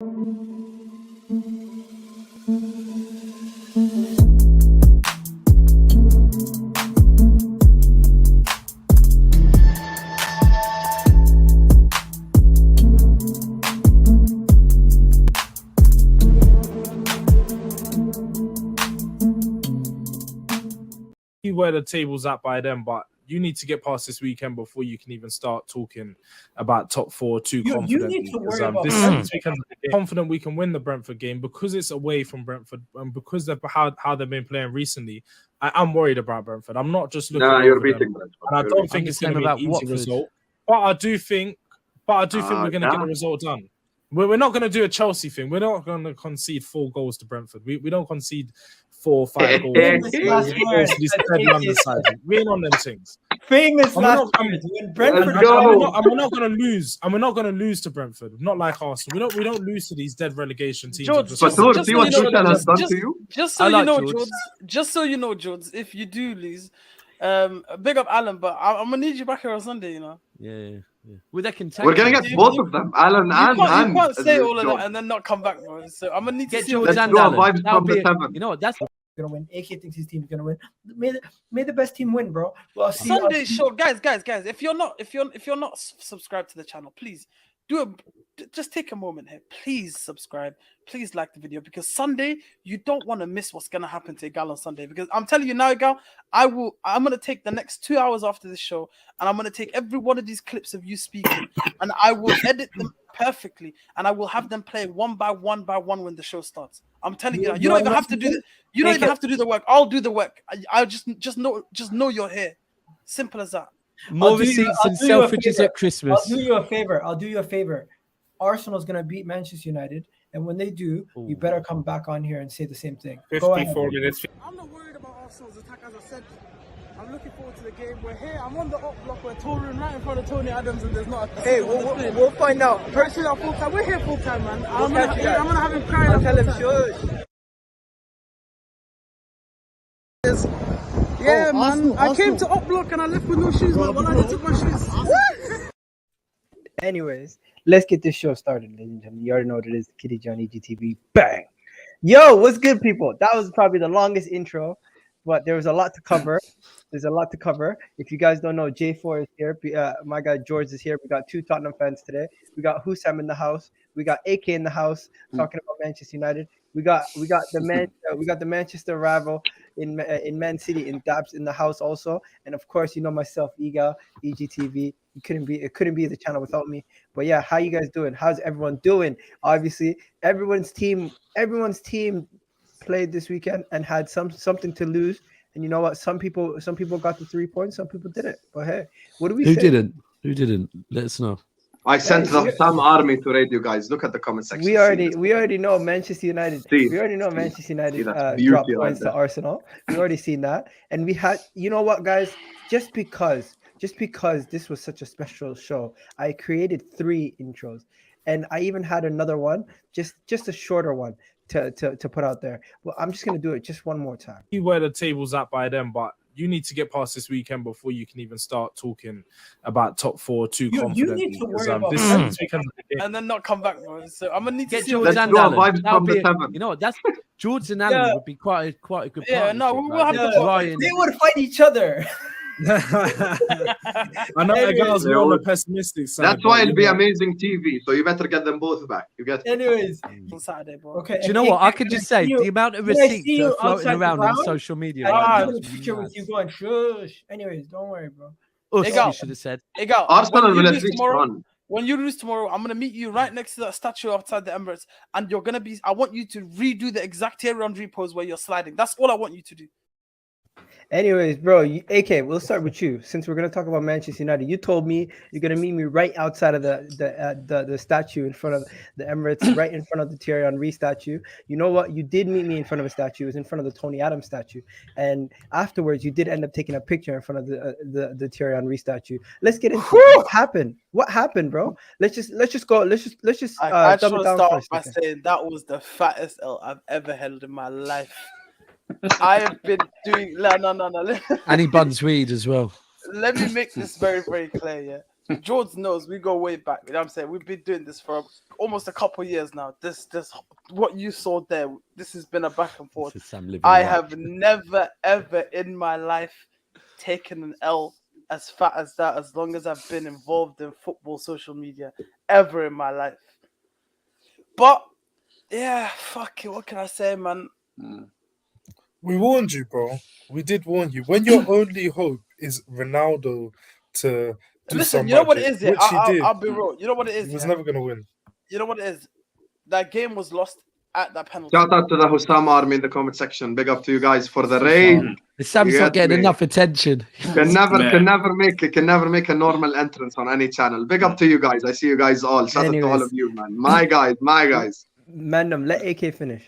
Where the table's at by then, but you need to get past this weekend before you can even start talking about top four too confidently. You need to worry about this weekend. Confident we can win the Brentford game because it's away from Brentford and because of how they've been playing recently. I'm worried about Brentford. I'm not just looking. You're beating Brentford. And I don't think it's going to be an easy Watford. result. But I do think we're going to get the result done. We're not going to do a Chelsea thing. We're not going to concede 4 goals to Brentford. We don't concede 4 or 5 goals. We ain't on them things. Famous last words. Brentford. And we're not going to lose. And we're not going to lose to Brentford. Not like Arsenal. We don't lose to these dead relegation teams. George, Just so you know, George, if you do lose, big up Alan, but I'm gonna need you back here on Sunday. You know. Yeah. Well, they can. We're gonna get both of them, Alan and you can't say all of that and then not come back, bro. So I'm gonna need to see. Let's do our vibes from the 7th. You know what? That's gonna win. AK thinks his team's gonna win. May the best team win, bro. Well, Sunday show, guys. If you're not subscribed to the channel, please just take a moment here. Please subscribe. Please like the video because Sunday you don't want to miss what's gonna happen to Egal on Sunday. Because I'm telling you now, Egal, I'm gonna take the next 2 hours after this show and I'm gonna take every one of these clips of you speaking and I will edit them perfectly and I will have them play one by one when the show starts. I'm telling you, you don't even have to do you don't even have to do the work. I'll do the work. I just know you're here. Simple as that. more receipts and Selfridges at Christmas. I'll do you a favor. Arsenal's gonna beat Manchester United, and when they do, you better come back on here and say the same thing. 54 minutes. I'm not worried about Arsenal's attack, as I said. I'm looking forward to the game. We're here. I'm on the up block. We're touring right in front of Tony Adams, and there's not a. Hey, we'll find out. Personally, I'm full time. We're here full time, man. I'm catch you guys. gonna have him crying. I'll tell him shush. Yeah, man. I came to up block and I left with no shoes, man. Well, I took my shoes. Anyways, let's get this show started, ladies and gentlemen. You already know what it is. Kitty John EGTV. Bang. Yo, what's good, people? That was probably the longest intro, but there was a lot to cover. There's a lot to cover. If you guys don't know, J4 is here. My guy George is here. We got 2 Tottenham fans today. We got Hussam in the house. We got AK in the house talking about Manchester United. We got the Manchester rival in Man City in Dabs in the house also, and of course you know myself, Egal, EGTV. It couldn't be the channel without me. But yeah, how you guys doing? How's everyone doing? Obviously, everyone's team played this weekend and had something to lose. And you know what? Some people got the 3 points, some people didn't. But hey, what do we? Who didn't? Let us know. I sent some army to raid you guys. Look at the comment section. We already know Manchester United. We already know Manchester United dropped points to Arsenal. We already seen that, and we had. You know what, guys? Just because this was such a special show, I created 3 intros, and I even had another one, just a shorter one to put out there. Well, I'm just gonna do it just one more time. Where the table's at by then, but you need to get past this weekend before you can even start talking about top 4 too confidently. You need to worry about this weekend and then not come back, bro. So I'm gonna need to Get see. George and Alan. You know what? That's George and Alan would be quite a good partnership. Yeah, no, we'll have to. They would fight each other. I know Egal's more on the pessimistic side. That's why it'll be amazing TV. So you better get them both back. You get. Anyways, on Saturday, bro. Okay. Do you know what? I could just say the amount of receipts that are floating around on social media. I'm in a picture with you going shush. Anyways, don't worry, bro. You should have said. Egal, Arsenal will at least run. When you lose tomorrow, I'm gonna meet you right next to that statue outside the Emirates, and you're gonna be. I want you to redo the exact Thierry Henry pose where you're sliding. That's all I want you to do. Anyways, bro, AK, we'll start with you. Since we're gonna talk about Manchester United, you told me you're gonna meet me right outside of the statue in front of the Emirates, right in front of the Thierry Henry statue. You know what? You did meet me in front of a statue. It was in front of the Tony Adams statue, and afterwards, you did end up taking a picture in front of the Thierry Henry statue. Let's get into what happened. What happened, bro? Let's just go. Let's just. I just want to start off by saying that was the fattest L I've ever held in my life. I have been doing no. And he buns weed as well. Let me make this very, very clear. Yeah, George knows we go way back. You know what I'm saying? We've been doing this for almost a couple of years now. This what you saw there, this has been a back and forth. I have never, ever in my life taken an L as fat as that, as long as I've been involved in football social media, ever in my life. But, yeah, fuck it. What can I say, man? We warned you, bro. We did warn you. When your only hope is Ronaldo to do some you know what magic, it is, yeah? which he did. I'll be real. You know what it is, He was never going to win. You know what it is? That game was lost at that penalty. Shout out to the Hussam army in the comment section. Big up to you guys for the raid. The Sam's not getting enough attention. Can never make a normal entrance on any channel. Big up to you guys. I see you guys all. Shout out to all of you, man. My guys. Mandem, let AK finish.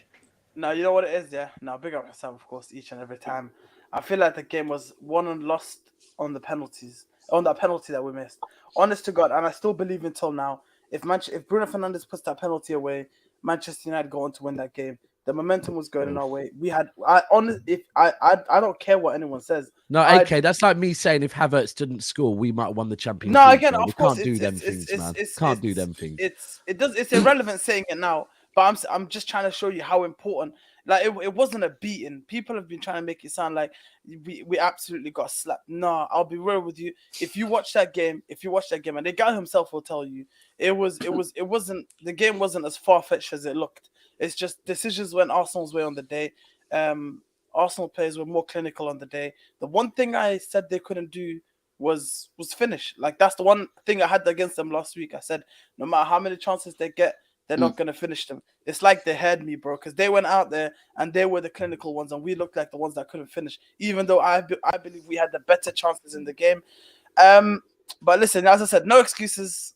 No, you know what it is, yeah? No, big up myself, of course, each and every time. I feel like the game was won and lost on the penalties, on that penalty that we missed. Honest to God, and I still believe until now, if Bruno Fernandes puts that penalty away, Manchester United go on to win that game. The momentum was going in our way. I don't care what anyone says. No, AK, that's like me saying if Havertz didn't score, we might have won the Champions League. No, again, of course, can't do them things, man. Can't do them things. It's irrelevant saying it now, but I'm just trying to show you how important. Like it wasn't a beating. People have been trying to make it sound like we absolutely got slapped. No, I'll be real with you. If you watch that game, and the guy himself will tell you, it wasn't the game wasn't as far-fetched as it looked. It's just decisions went Arsenal's way on the day. Arsenal players were more clinical on the day. The one thing I said they couldn't do was finish. Like that's the one thing I had against them last week. I said no matter how many chances they get, they're not going to finish them. It's like they had me, bro, because they went out there and they were the clinical ones and we looked like the ones that couldn't finish, even though I believe we had the better chances in the game. But listen, as I said, no excuses.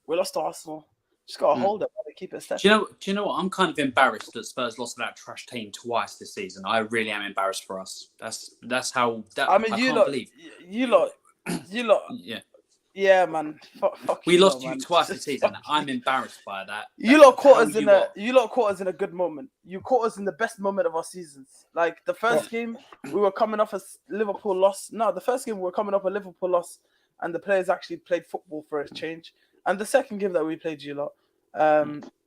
We lost to Arsenal. Just got to hold it and keep it steady. Do you know what? I'm kind of embarrassed that Spurs lost to that trash team twice this season. I really am embarrassed for us. That's how... I can't believe. You lot... Yeah. Yeah, man. Fuck we lost you twice this season. I'm embarrassed by that. You lot caught us in a good moment. You caught us in the best moment of our seasons. Like the first game, we were coming off a Liverpool loss. No, the first game we were coming off a Liverpool loss, and the players actually played football for a change. And the second game that we played, you lot,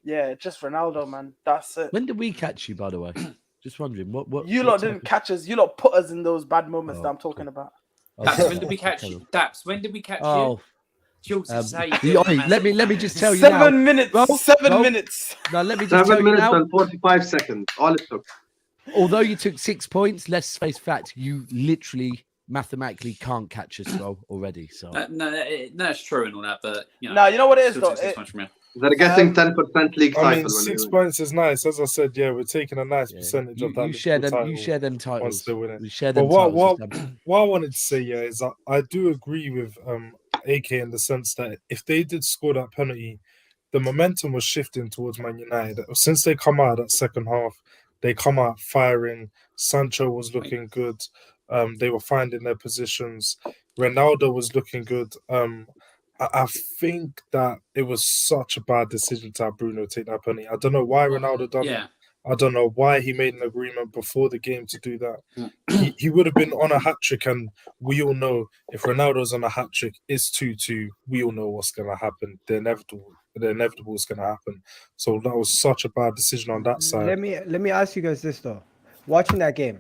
yeah, just Ronaldo, man. That's it. When did we catch you, by the way? Just wondering. What you lot didn't catch us. You lot put us in those bad moments that I'm talking about. Daps, when did we catch you? Daps, when did we catch you? Let me just tell you 7 minutes. 7 minutes. No, let me just tell you 7 minutes now. and 45 seconds. All it took. Although you took 6 points, let's face fact, you literally mathematically can't catch us well already. So no, it's true and all that, but you know. No, you know what it is though. They're getting 10% league title. I mean, 6 points is nice. As I said, yeah, we're taking a nice percentage of that. You share them titles. We share them but titles. What I wanted to say, yeah, is that I do agree with AK in the sense that if they did score that penalty, the momentum was shifting towards Man United. Since they come out of that second half, they come out firing. Sancho was looking good. They were finding their positions. Ronaldo was looking good. I think that it was such a bad decision to have Bruno take that penalty. I don't know why Ronaldo done it. I don't know why he made an agreement before the game to do that. He would have been on a hat-trick, and we all know if Ronaldo's on a hat-trick, it's 2-2. We all know what's going to happen. The inevitable is going to happen. So that was such a bad decision on that side. Let me ask you guys this, though. Watching that game,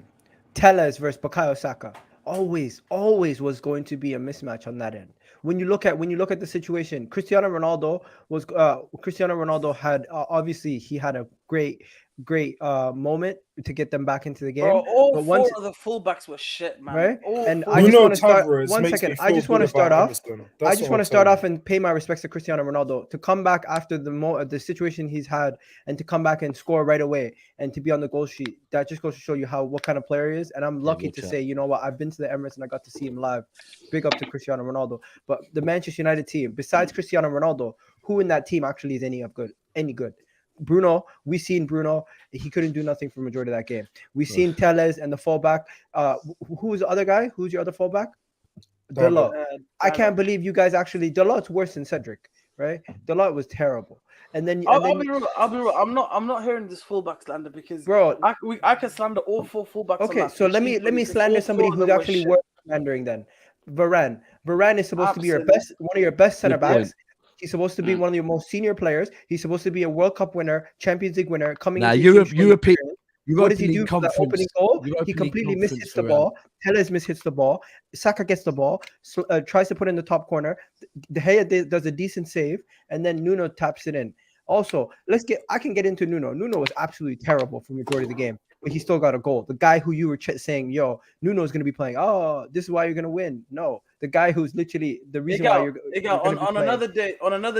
Telles versus Bukayo Saka always was going to be a mismatch on that end. When you look at the situation, Cristiano Ronaldo had obviously he had a great moment to get them back into the game. Bro, all four of the fullbacks were shit, man. Right? And I just want to start 1 second. I just want to start off and pay my respects to Cristiano Ronaldo to come back after the situation he's had and to come back and score right away and to be on the goal sheet. That just goes to show you what kind of player he is. And I'm lucky to say, you know what, I've been to the Emirates and I got to see him live. Big up to Cristiano Ronaldo. But the Manchester United team, besides Cristiano Ronaldo, who in that team actually is any good? Bruno, we've seen Bruno. He couldn't do nothing for the majority of that game. We've seen Telles and the fullback. Who's the other guy? Who's your other fullback? Dalot. I can't believe you guys actually. Dalot's worse than Cedric, right? Dalot was terrible. And then I'll be real. I'm not hearing this fullback slander because I can slander all four fullbacks. Okay, so let me slander somebody who's actually worth slandering then. Varane. Varane is supposed to be one of your best center backs. He's supposed to be one of your most senior players. He's supposed to be a World Cup winner, Champions League winner, coming into European. What does he do for that opening goal? He completely mishits the ball. Telles mishits the ball. Xhaka gets the ball, tries to put it in the top corner. De Gea does a decent save, and then Nuno taps it in. Also, I can get into Nuno. Nuno was absolutely terrible for the majority of the game, but he still got a goal. The guy who you were saying, yo, Nuno is going to be playing. Oh, this is why you're going to win. No, the guy who's literally the reason why you're on another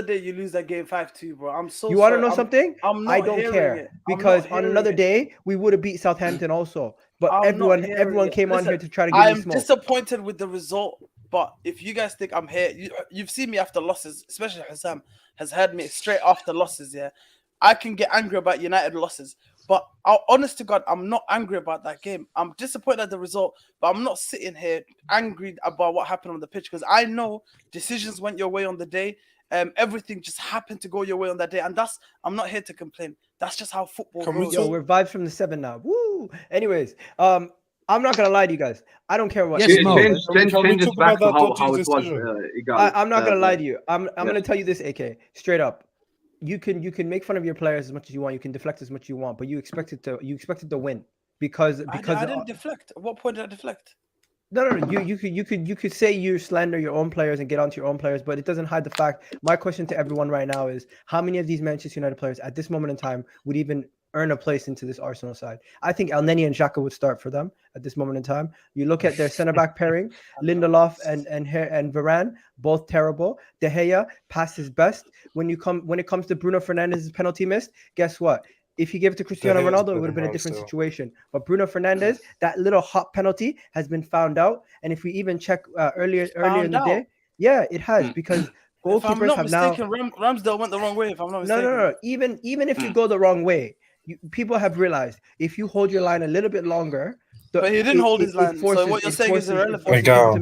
day, you lose that game 5-2, bro. I'm so. You want to know something? I don't care because on another day we would have beat Southampton also. But everyone came on here to try to give me smoke. I'm disappointed with the result. But if you guys think I'm here, you've seen me after losses, especially Hassam has heard me straight after losses. Yeah, I can get angry about United losses, but honest to God, I'm not angry about that game. I'm disappointed at the result, but I'm not sitting here angry about what happened on the pitch because I know decisions went your way on the day. Everything just happened to go your way on that day, and I'm not here to complain. That's just how football goes. Yo, we're vibes from the 7 now. Woo! Anyways, I'm not gonna lie to you guys. I don't care what. Change it back to how it was. I'm not gonna lie to you. I'm gonna tell you this, AK, straight up. You can make fun of your players as much as you want. You can deflect as much as you want, but you expected to win because I didn't deflect. At what point did I deflect? No. You could say you slander your own players and get onto your own players, but it doesn't hide the fact. My question to everyone right now is: how many of these Manchester United players at this moment in time would even earn a place into this Arsenal side? I think Elneny and Xhaka would start for them at this moment in time. You look at their centre back pairing: Lindelof and Varane, both terrible. De Gea passed his best. When it comes to Bruno Fernandes' penalty missed, guess what? If he gave it to Cristiano Ronaldo, it would have been a different situation. But Bruno Fernandes, that little hot penalty has been found out. And if we even check earlier in the day, yeah, it has, because goalkeepers have now. Ramsdale went the wrong way. If I'm not mistaken. No. Even if you go the wrong way, people have realized if you hold your line a little bit longer. But he didn't hold his line. So what you're saying is irrelevant. Egal,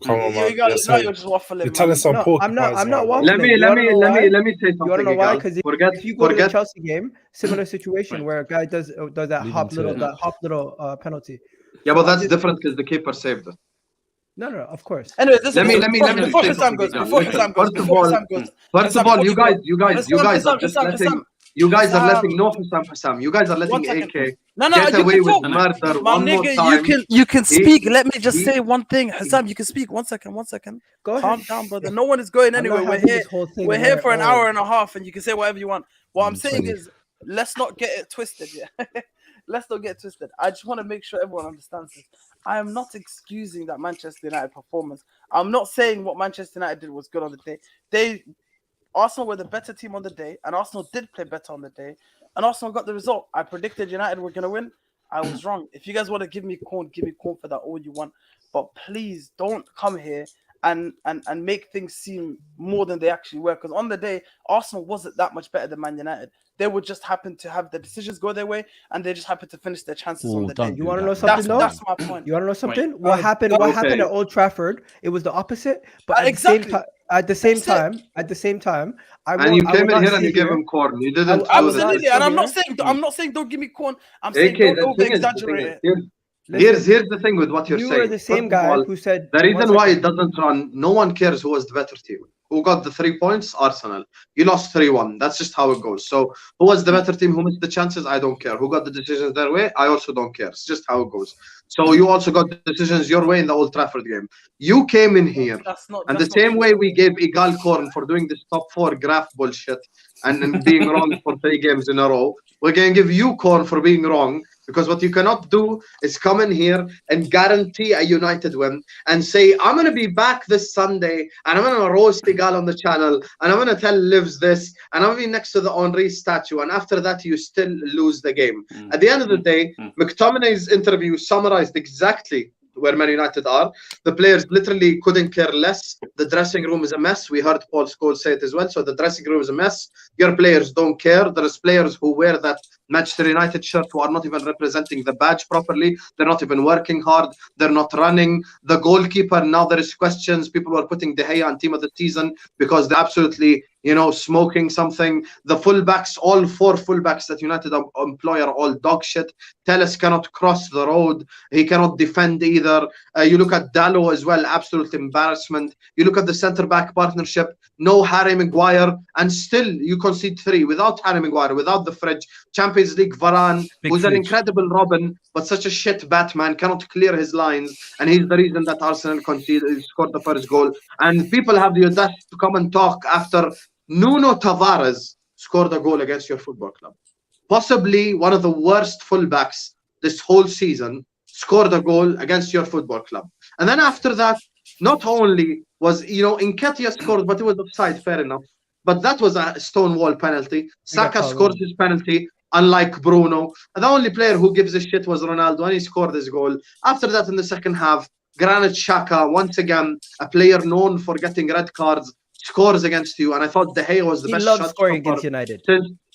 come on, man. You're just waffling. You're telling some poor. I'm not waffling. Let me say something. You want to know why? Because if you go to the Chelsea game, similar situation where a guy does that hop little penalty. Yeah, but that's different because the keeper saved it. No, of course. Anyway, let me before Sam goes. First of all, you guys are just letting. You guys are letting Hassam. You guys are letting AK get away with murder one more time. You can speak. Let me just say one thing. Hassam, you can speak. One second. Go ahead. Calm down, brother. No one is going anywhere. We're here for an hour and a half, and you can say whatever you want. What I'm saying is, let's not get it twisted. Yeah. Let's not get twisted. I just want to make sure everyone understands this. I am not excusing that Manchester United performance. I'm not saying what Manchester United did was good on the day. Arsenal were the better team on the day, and Arsenal did play better on the day, and Arsenal got the result. I predicted United were going to win. I was wrong. If you guys want to give me corn for that all you want, but please don't come here and make things seem more than they actually were, because on the day, Arsenal wasn't that much better than Man United. They would just happen to have the decisions go their way, and they just happen to finish their chances on the day. You want to know something, though? That's my point. You want to know something? What happened at Old Trafford? It was the opposite, but at the same time, you came in here and you gave him corn. You didn't. Absolutely, and I'm not saying don't give me corn. I'm saying don't over exaggerate it. Here's the thing with what you're saying. You were the same guy who said the reason why it doesn't run. No one cares who was the better team. Who got the 3 points? Arsenal. You lost 3-1. That's just how it goes. So who was the better team? Who missed the chances? I don't care. Who got the decisions their way? I also don't care. It's just how it goes. So you also got the decisions your way in the Old Trafford game. You came in here, and the same way we gave Egal corn for doing this top 4 graph bullshit and being wrong for 3 games in a row, we're going to give you corn for being wrong. Because what you cannot do is come in here and guarantee a United win and say, I'm going to be back this Sunday and I'm going to roast Egal on the channel and I'm going to tell Livs this and I'm going to be next to the Henry statue, and after that you still lose the game. At the end of the day, McTominay's interview summarized exactly where Man United are. The players literally couldn't care less. The dressing room is a mess. We heard Paul Scholes say it as well. So the dressing room is a mess. Your players don't care. There's players who wear that Manchester United shirt who are not even representing the badge properly. They're not even working hard. They're not running. The goalkeeper, now there is questions. People are putting De Gea on team of the season because they absolutely smoking something. The fullbacks, all 4 fullbacks that United employ are all dog shit. Telles cannot cross the road. He cannot defend either. You look at Dalot as well, absolute embarrassment. You look at the centre-back partnership, no Harry Maguire, and still you concede 3 without Harry Maguire, without the fridge. Champions League Varane, who's an incredible Robin, but such a shit Batman, cannot clear his lines, and he's the reason that Arsenal scored the first goal. And people have the audacity to come and talk after Nuno Tavares scored a goal against your football club. Possibly one of the worst fullbacks this whole season scored a goal against your football club. And then after that, not only was, Nketiah scored, but it was offside, fair enough. But that was a stonewall penalty. Saka scored his penalty, unlike Bruno. And the only player who gives a shit was Ronaldo, and he scored his goal. After that, in the second half, Granit Xhaka, once again, a player known for getting red cards, scores against you. And I thought De Gea was the best shot scoring against United.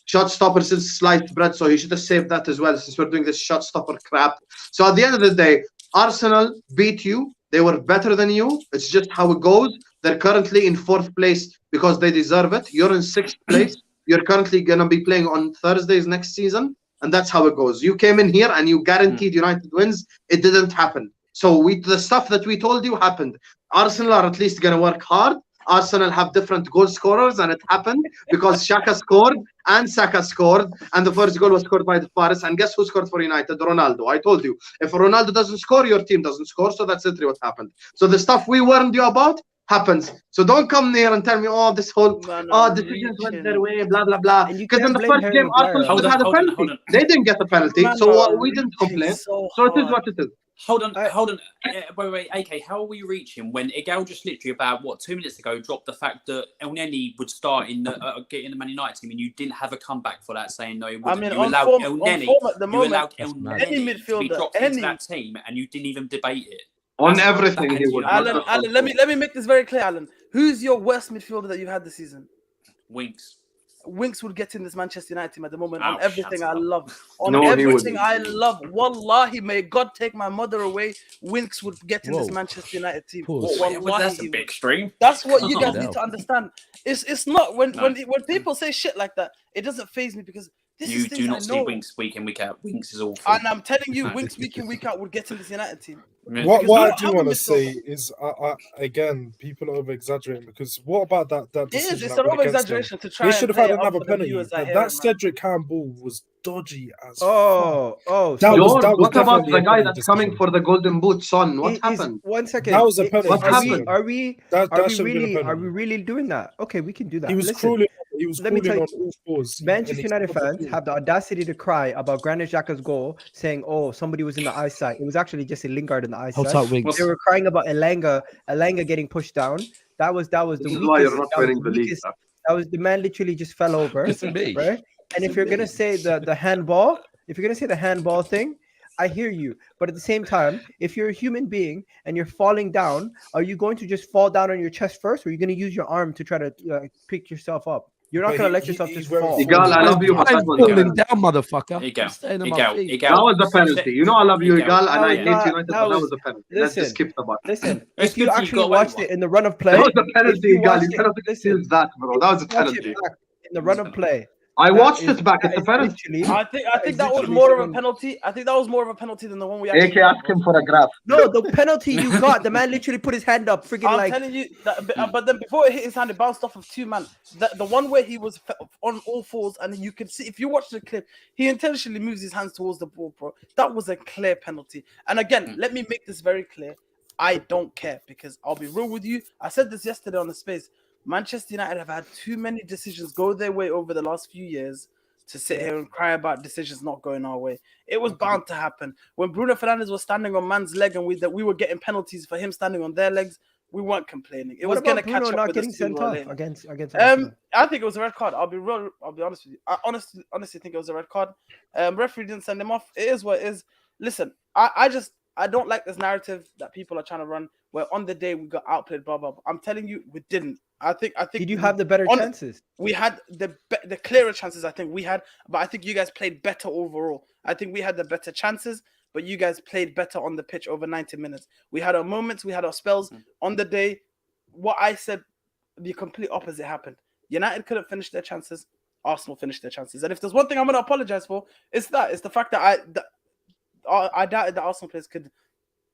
Shot stopper since sliced bread, so he should have saved that as well, since we're doing this shot stopper crap. So at the end of the day, Arsenal beat you. They were better than you. It's just how it goes. They're currently in 4th place because they deserve it. You're in 6th place. You're currently going to be playing on Thursdays next season, and that's how it goes. You came in here and you guaranteed United wins. It didn't happen. So the stuff that we told you happened. Arsenal are at least going to work hard. Arsenal have different goal scorers, and it happened because Xhaka scored and Saka scored, and the first goal was scored by the Faris. And guess who scored for United? Ronaldo. I told you, if Ronaldo doesn't score, your team doesn't score. So that's literally what happened. So the stuff we warned you about happens. So don't come near and tell me, this whole decisions went their way, blah blah blah. Because in the first game, Arsenal should have had a penalty. They didn't get the penalty, so we didn't complain. So it is what it is. Hold on. Wait, AK, how are we reaching when Egal just literally about 2 minutes ago dropped the fact that El Neni would start in the getting the Man United team, and you didn't have a comeback for that, saying no, he wouldn't. You allowed El Neni to be dropped into that team, and you didn't even debate it. On everything, he would. Alan, let me make this very clear, Alan. Who's your worst midfielder that you've had this season? Winks would get in this Manchester United team at the moment on everything I love. I love. Wallahi, may God take my mother away. Winks would get in this Manchester United team. That's a bit extreme. That's what you guys need to understand. It's not when people say shit like that, it doesn't faze me because you do not see Winks week in, week out. Winks is awful. And I'm telling you, Winks week in, week out would get in this United team. What I do want to say is, again, people are over-exaggerating because what about that decision? It's an over-exaggeration to try. They should have had another penalty. That Cedric Campbell was dodgy as what about the guy that's coming for the golden boot, Son? What happened? 1 second. That was a penalty. What happened? Are we really doing that? Okay, we can do that. He was cruel. He was cruel on all fours. Manchester United fans have the audacity to cry about Granit Xhaka's goal, saying, somebody was in the eyesight. It was actually just a Lingard in the eyesight. They were crying about Elanga getting pushed down. That was the weakest. Why you're not winning the league. That was the man literally just fell over. Right? And if you're gonna say the handball, thing, I hear you. But at the same time, if you're a human being and you're falling down, are you going to just fall down on your chest first, or are you going to use your arm to try to pick yourself up? You're not going to let yourself just fall. Egal, I love you. I'm falling down, motherfucker. Egal. That was a penalty. You know I love you, Egal, and I hate United, but that was a penalty. Let's just skip the button. Listen, if you actually watched it in the run of play, that was a penalty, Egal. You cannot excuse that, bro. That was a penalty. In the run of play. I watched it back. It's a penalty. I think that was more of a penalty. I think that was more of a penalty than the one we actually. AK asked him for a graph. No, the penalty you got, the man literally put his hand up, freaking I'm telling you, but then before it hit his hand, it bounced off of 2 men. The one where he was on all fours, and you can see if you watch the clip, he intentionally moves his hands towards the ball, bro. That was a clear penalty. And again, let me make this very clear. I don't care because I'll be real with you. I said this yesterday on the space. Manchester United have had too many decisions go their way over the last few years to sit here and cry about decisions not going our way. It was bound to happen. When Bruno Fernandes was standing on man's leg and we were getting penalties for him standing on their legs, we weren't complaining. It was going to catch up not with getting us sent off against I think it was a red card. I'll be honest with you. I honestly think it was a red card. Referee didn't send him off. It is what it is. Listen, I don't like this narrative that people are trying to run where on the day we got outplayed, blah, blah, blah. I'm telling you, we didn't. I think. Did you have the better chances? We had the clearer chances. I think we had, but I think you guys played better overall. I think we had the better chances, but you guys played better on the pitch over 90 minutes. We had our moments, we had our spells on the day. What I said, the complete opposite happened. United couldn't finish their chances. Arsenal finished their chances. And if there's one thing I'm going to apologize for, it's the fact that I doubted that Arsenal players could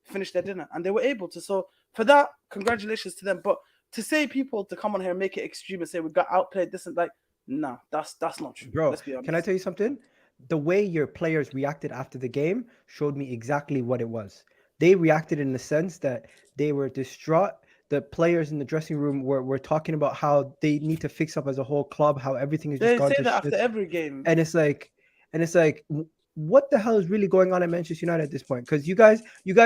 finish their dinner, and they were able to. So for that, congratulations to them. But to say people to come on here and make it extreme and say we got outplayed, this and like, nah, that's not true. Bro, let's be honest. can I tell you something? The way your players reacted after the game showed me exactly what it was. They reacted in the sense that they were distraught. The players in the dressing room were talking about how they need to fix up as a whole club, how everything is just They gone say to that shit. after every game. And it's like, what the hell is really going on at Manchester United at this point? Because you guys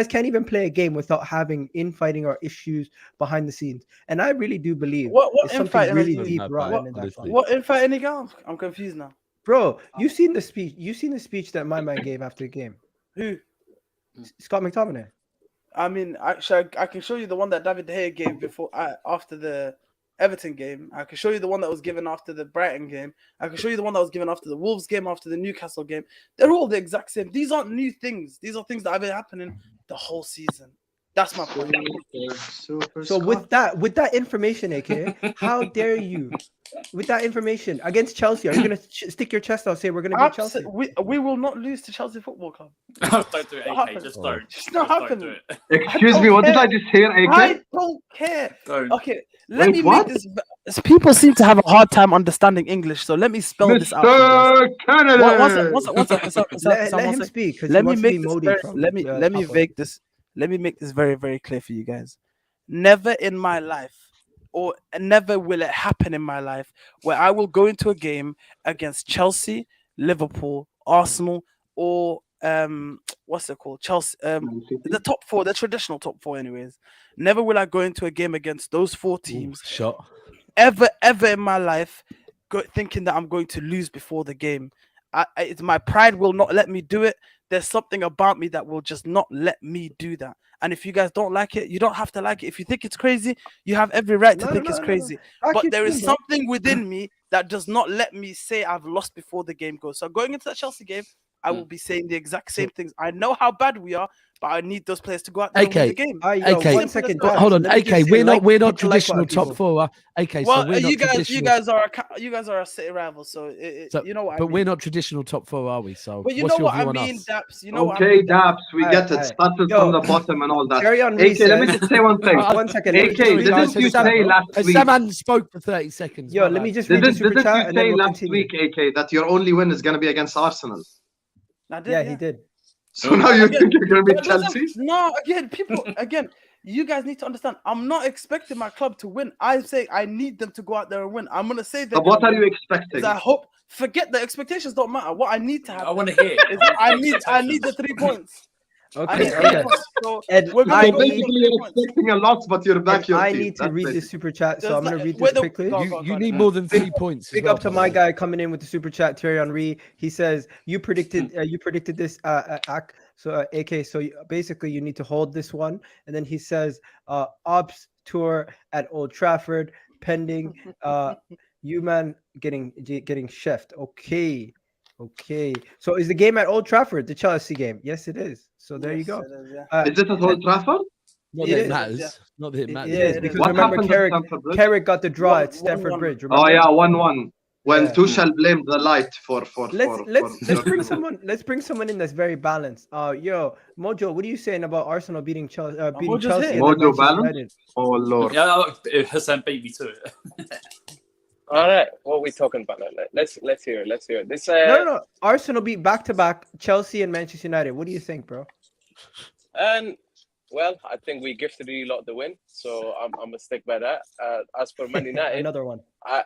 can't even play a game without having infighting or issues behind the scenes. And I really do believe What it's something infighting really is- deep rotten in that honestly. club. What infighting Egal? I'm confused now. Bro, you've seen the speech that my man gave after the game. Who? Scott McTominay. I mean, actually, I can show you the one that David De Gea gave after the Everton game. I can show you the one that was given after the Brighton game. I can show you the one that was given after the Wolves game, after the Newcastle game. They're all the exact same. These aren't new things. These are things that have been happening the whole season. That's my point. So with that information, AK, how dare you? With that information against Chelsea, are you gonna stick your chest out and say we're gonna beat Chelsea? We will not lose to Chelsea Football Club. Don't do it, AK. happened? Just don't. It's not Just don't happening. do it. Excuse me, what did I just hear, AK? I don't care. Don't. Okay, let Wait, me what? make this. People seem to have a hard time understanding English, so let me spell this out. for you guys. Mr. Canada! One sec. Let him speak because Let he me wants to make be this Modi very, from. let me Papa. make this. Let me make this very, very clear for you guys. Never in my life, or never will it happen in my life, where I will go into a game against Chelsea, Liverpool, Arsenal, or what's it called? Chelsea, the top four, the traditional top four, anyways. Never will I go into a game against those four teams Shot. ever in my life, thinking that I'm going to lose before the game. It's my pride will not let me do it. There's something about me that will just not let me do that. And if you guys don't like it, you don't have to like it. If you think it's crazy, you have every right to think it's crazy. But there is something within me that does not let me say I've lost before the game goes. So going into that Chelsea game, I will be saying the exact same things. I know how bad we are, but I need those players to go out there and win the game. Okay. 1 second. Simple as that. Hold on, Let me just AK. say, We're not people traditional like top people. four. Okay, Well, so we're not you traditional. guys are a city rival, so, you know what I but mean. we're not traditional top four, are we? So But you what's know your what view I on mean, us? Daps. You know what I Okay, mean, Daps, we get it. Alright. Started Yo, from the bottom and all that. Thierry Henry AK, let me says- just say one thing. 1 second. Let me AK, just read didn't you super chat, say bro. last week? Sam spoke for 30 seconds. Yo, my let me bad. just read the super Didn't chat you and then say we'll last continue. week, AK, that your only win is going to be against Arsenal? I did, Yeah, he did. So now you think you're going to beat That doesn't- Chelsea? No, again, you guys need to understand. I'm not expecting my club to win. I say I need them to go out there and win. I'm gonna say that. But what are you expecting? I hope. Forget the expectations. Don't matter. What I need to I happen want to hear. is I need the 3 points. I need Okay, 3 okay. points. So And we're So gonna go for basically, 3 you're points. expecting a lot, but you're back your I team. need to That's read it. the super chat, so There's I'm gonna like- read wait, this no, quickly. go. You need more than 3 points. Big as well, up to by my the way. guy coming in with the super chat, Thierry Henry. He says you predicted this act. So AK, so basically you need to hold this one, and then he says ops tour at Old Trafford pending. You man getting chefed. Okay. So is the game at Old Trafford the Chelsea game? Yes, it is. So there you Yes, go. it is, yeah. Is it at Old Trafford? Not It that is, it matters. yeah. Not that it It matters. is it because is. What remember happened at Carrick Stamford Bridge? got the draw at 1-1. Stamford Bridge. Oh Remember? yeah, 1-1. When Yeah. Tuchel blamed the light for Let's bring someone in that's very balanced. Yo, Mojo, what are you saying about Arsenal beating Chelsea? Mojo's Chelsea here. and then Mojo Manchester balance? United? Oh lord. Yeah, Hassan beat me to it. All right, what are we talking about now? Let's hear it. This No. Arsenal beat back-to-back Chelsea and Manchester United. What do you think, bro? and well, I think we gifted you lot the win, so I'm gonna stick by that. As for Man United, Another one. I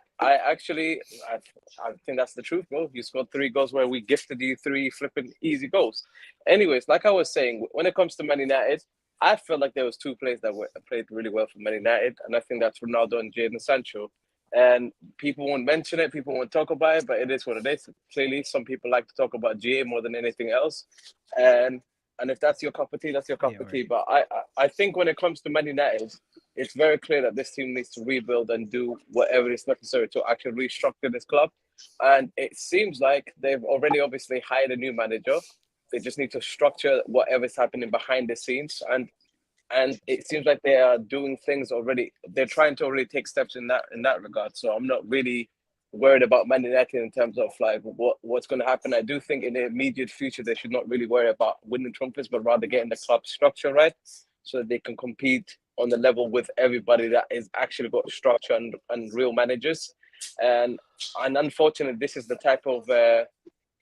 think that's the truth, bro. You scored 3 goals where we gifted you 3 flipping easy goals. Anyways, like I was saying, when it comes to Man United, I felt like there was 2 players that played really well for Man United, and I think that's Ronaldo and Jadon Sancho. And people won't mention it, people won't talk about it, but it is what it is. Clearly, some people like to talk about GA more than anything else. And if that's your cup of tea, that's your cup of tea. But I think when it comes to Man United, it's very clear that this team needs to rebuild and do whatever is necessary to actually restructure this club. And it seems like they've already obviously hired a new manager. They just need to structure whatever's happening behind the scenes. And and it seems like they are doing things already. They're trying to already take steps in that regard. So I'm not really worried about Man United in terms of like what's going to happen. I do think in the immediate future they should not really worry about winning trophies, but rather getting the club structure right so that they can compete on the level with everybody that is actually got structure and real managers. And unfortunately, this is the type of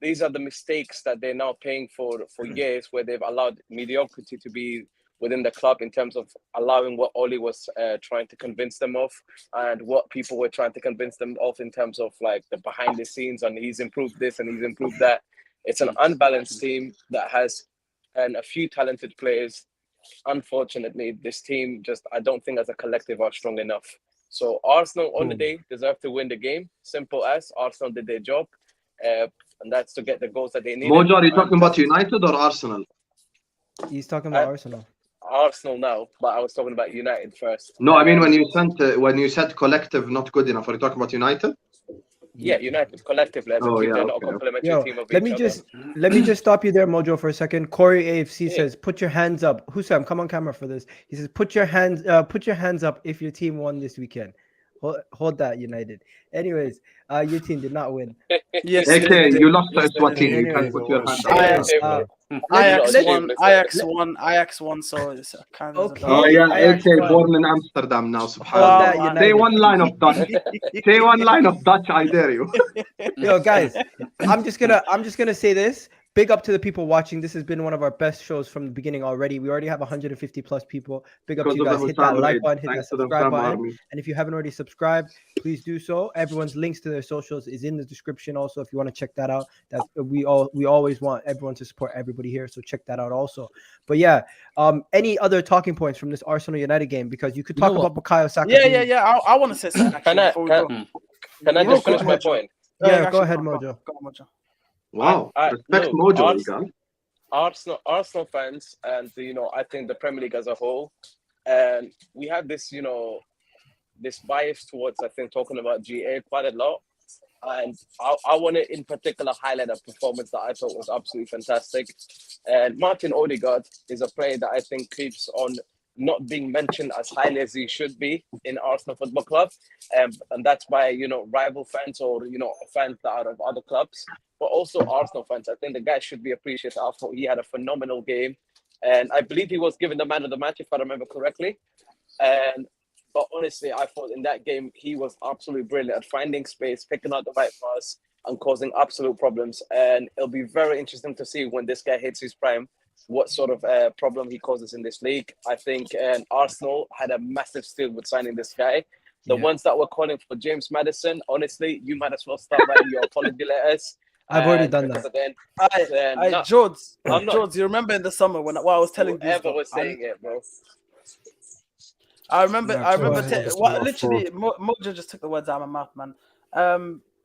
these are the mistakes that they're now paying for years, where they've allowed mediocrity to be within the club in terms of allowing what Oli was trying to convince them of and what people were trying to convince them of in terms of like the behind the scenes, and he's improved this and he's improved that. It's an unbalanced team that has a few talented players. Unfortunately, this team just, I don't think as a collective are strong enough. So Arsenal on the day deserve to win the game. Simple as Arsenal did their job. And that's to get the goals that they need. Mojo, are you talking about United or Arsenal? He's talking about Arsenal. Arsenal now, but I was talking about United first. No, I mean when you said collective not good enough, are you talking about United? Yeah, United collectively as a team, they're not a complementary team of let me just stop you there, Mojo, for a second. Corey AFC says, "Put your hands up." Husam, come on camera for this. He says, "Put your hands up if your team won this weekend." Hold that, United. Anyways, your team did not win. Yes, AK, you lost to Swati. You can put your hands up. Ajax won, so it's kind of okay. Oh yeah, AK born in Amsterdam now. Subhanallah. Say one line of Dutch. Say one line of Dutch. I dare you. Yo, guys, I'm just gonna say this. Big up to the people watching. This has been one of our best shows from the beginning already. We already have 150 plus people. Big up to you guys. Hit that like button, hit that subscribe button. And if you haven't already subscribed, please do so. Everyone's links to their socials is in the description also if you want to check that out. That we always want everyone to support everybody here. So check that out also. But yeah, any other talking points from this Arsenal United game? Because you could talk about Bukayo Saka. Yeah. I want to say something. Can I just finish my point? Yeah, go ahead, Mojo. Go on, Mojo. Wow, respect Mojo, Egal. Arsenal fans, and I think the Premier League as a whole, and we have this, this bias towards, I think, talking about GA quite a lot. And I want to, in particular, highlight a performance that I thought was absolutely fantastic. And Martin Odegaard is a player that I think keeps on not being mentioned as highly as he should be in Arsenal Football Club, and that's by rival fans or fans that are of other clubs, but also Arsenal fans. I think the guy should be appreciated. I thought he had a phenomenal game, and I believe he was given the man of the match if I remember correctly. But honestly, I thought in that game he was absolutely brilliant at finding space, picking out the right pass, and causing absolute problems. And it'll be very interesting to see when this guy hits his prime, what sort of problem he causes in this league. I think Arsenal had a massive steal with signing this guy. The ones that were calling for James Maddison, honestly, you might as well start writing your apology letters. I've already done that. George, you remember in the summer when I was telling you, was saying it, bro. I remember. Literally, Mojo just took the words out of my mouth, man.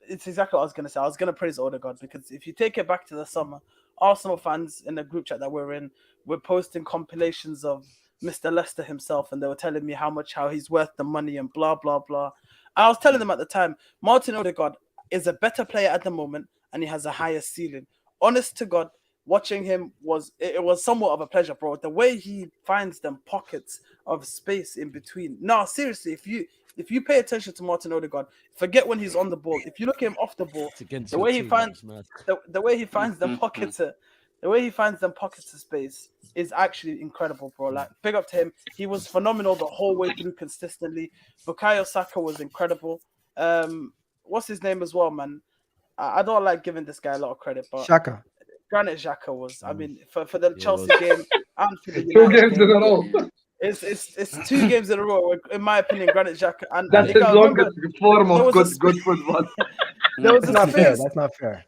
It's exactly what I was going to say. I was going to praise Odegaard because if you take it back to the summer, Arsenal fans in the group chat that we're in were posting compilations of Mr. Leicester himself, and they were telling me how he's worth the money and blah, blah, blah. I was telling them at the time, Martin Odegaard is a better player at the moment, and he has a higher ceiling. Honest to God, watching him was somewhat of a pleasure, bro. The way he finds them pockets of space in between. No, seriously, if you pay attention to Martin Odegaard, forget when he's on the ball. If you look at him off the ball, the way he finds them pockets, of space is actually incredible, bro. Like, big up to him. He was phenomenal the whole way through consistently. Bukayo Saka was incredible. What's his name as well, man? I don't like giving this guy a lot of credit, but Xhaka. Granit Xhaka was. I mean, for the Chelsea game and for the United 2 games in a row. It's 2 games in a row. In my opinion, Granit Xhaka and that's his longest form of good football. That's not fair. That's not fair.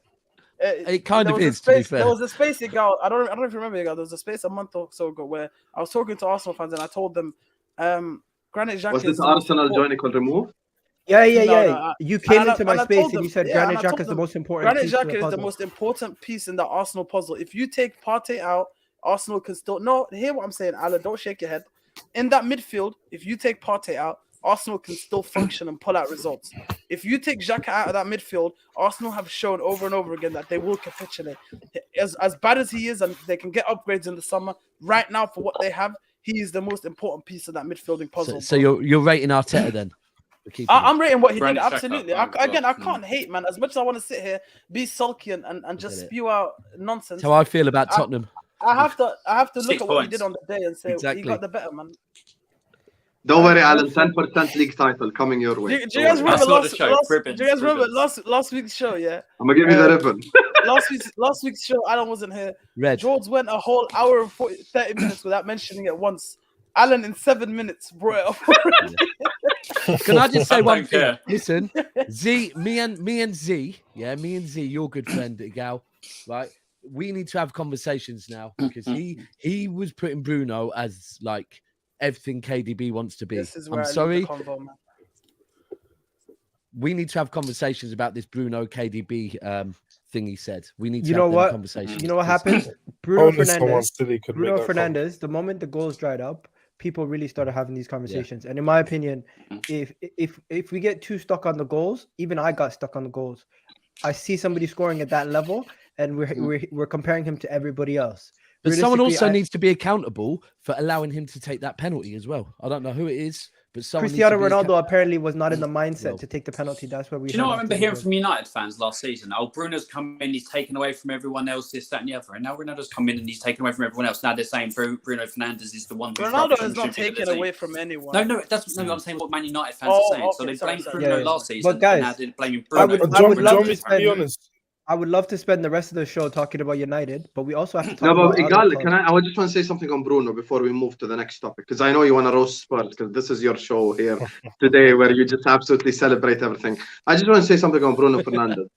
It kind of is. To be fair, there was a space, Egal. I don't know if you remember, Egal. There was a space a month or so ago where I was talking to Arsenal fans and I told them, Granit Xhaka. Was this Arsenal joint called remove? Yeah. No, you came into my space and you said Granit Xhaka is the most important. Granit Xhaka is the most important piece in the Arsenal puzzle. If you take Partey out, Arsenal can still hear what I'm saying, Alan. Don't shake your head. In that midfield, if you take Partey out, Arsenal can still function and pull out results. If you take Xhaka out of that midfield, Arsenal have shown over and over again that they will capitulate. As bad as he is, and they can get upgrades in the summer, right now for what they have, he's the most important piece of that midfielding puzzle. So you're rating Arteta then? I'm rating what he did. Brandon Xhaka, Absolutely. oh, I can't hate, man. As much as I want to sit here, be sulky and just spew out nonsense. That's how I feel about Tottenham. I have to look 6 at what he points. did on the day and say Exactly. he got the better, man. Don't worry, Alan. 10% league title coming your way. Do you guys remember That's not a show, ribbons, do you guys remember ribbons. last week's show? Yeah. I'm gonna give you the ribbon. last week's show, Alan wasn't here. Red. George went a whole hour and 30 minutes without mentioning it once. Alan in 7 minutes brought it up. Can I just say I one don't thing? care. Listen, Z, me and Z, your good friend Egal, right? We need to have conversations now because he was putting Bruno as like everything KDB wants to be. This is where I'm I sorry. leave the convo, man. We need to have conversations about this Bruno KDB thing he said. We need to You have know them what? conversations. You know what happened? Bruno Only someone Fernandes. silly could Bruno make that comment. Fernandes. The moment the goals dried up, people really started having these conversations. And in my opinion, if we get too stuck on the goals, even I got stuck on the goals. I see somebody scoring at that level, and we're comparing him to everybody else. But someone Realistically, also needs to be accountable for allowing him to take that penalty as well. I don't know who it is, but someone Cristiano needs to be Ronaldo apparently was not in the mindset Well. to take the penalty. That's where we. Do you know what I heard remember after hearing the from United fans last season? Oh, Bruno's come in, he's taken away from everyone else, this, that, and the other. And now Ronaldo's come in and he's taken away from everyone else. Now they're saying Bruno Fernandes is the one who's Ronaldo rubbish is and not should be at the taken team. away from anyone. No, that's no. I'm saying what Man United fans Oh, are saying. So okay, they sorry, blamed sorry. Bruno Yeah, last season, but guys, and now they're blaming I Bruno. would- Do you I want would love me to to be spend- honest? I would love to spend the rest of the show talking about United, but we also have to talk No, about but other Egal, clubs. I just want to say something on Bruno before we move to the next topic, because I know you want to roast Spurs, because this is your show here today where you just absolutely celebrate everything. I just want to say something on Bruno Fernandes.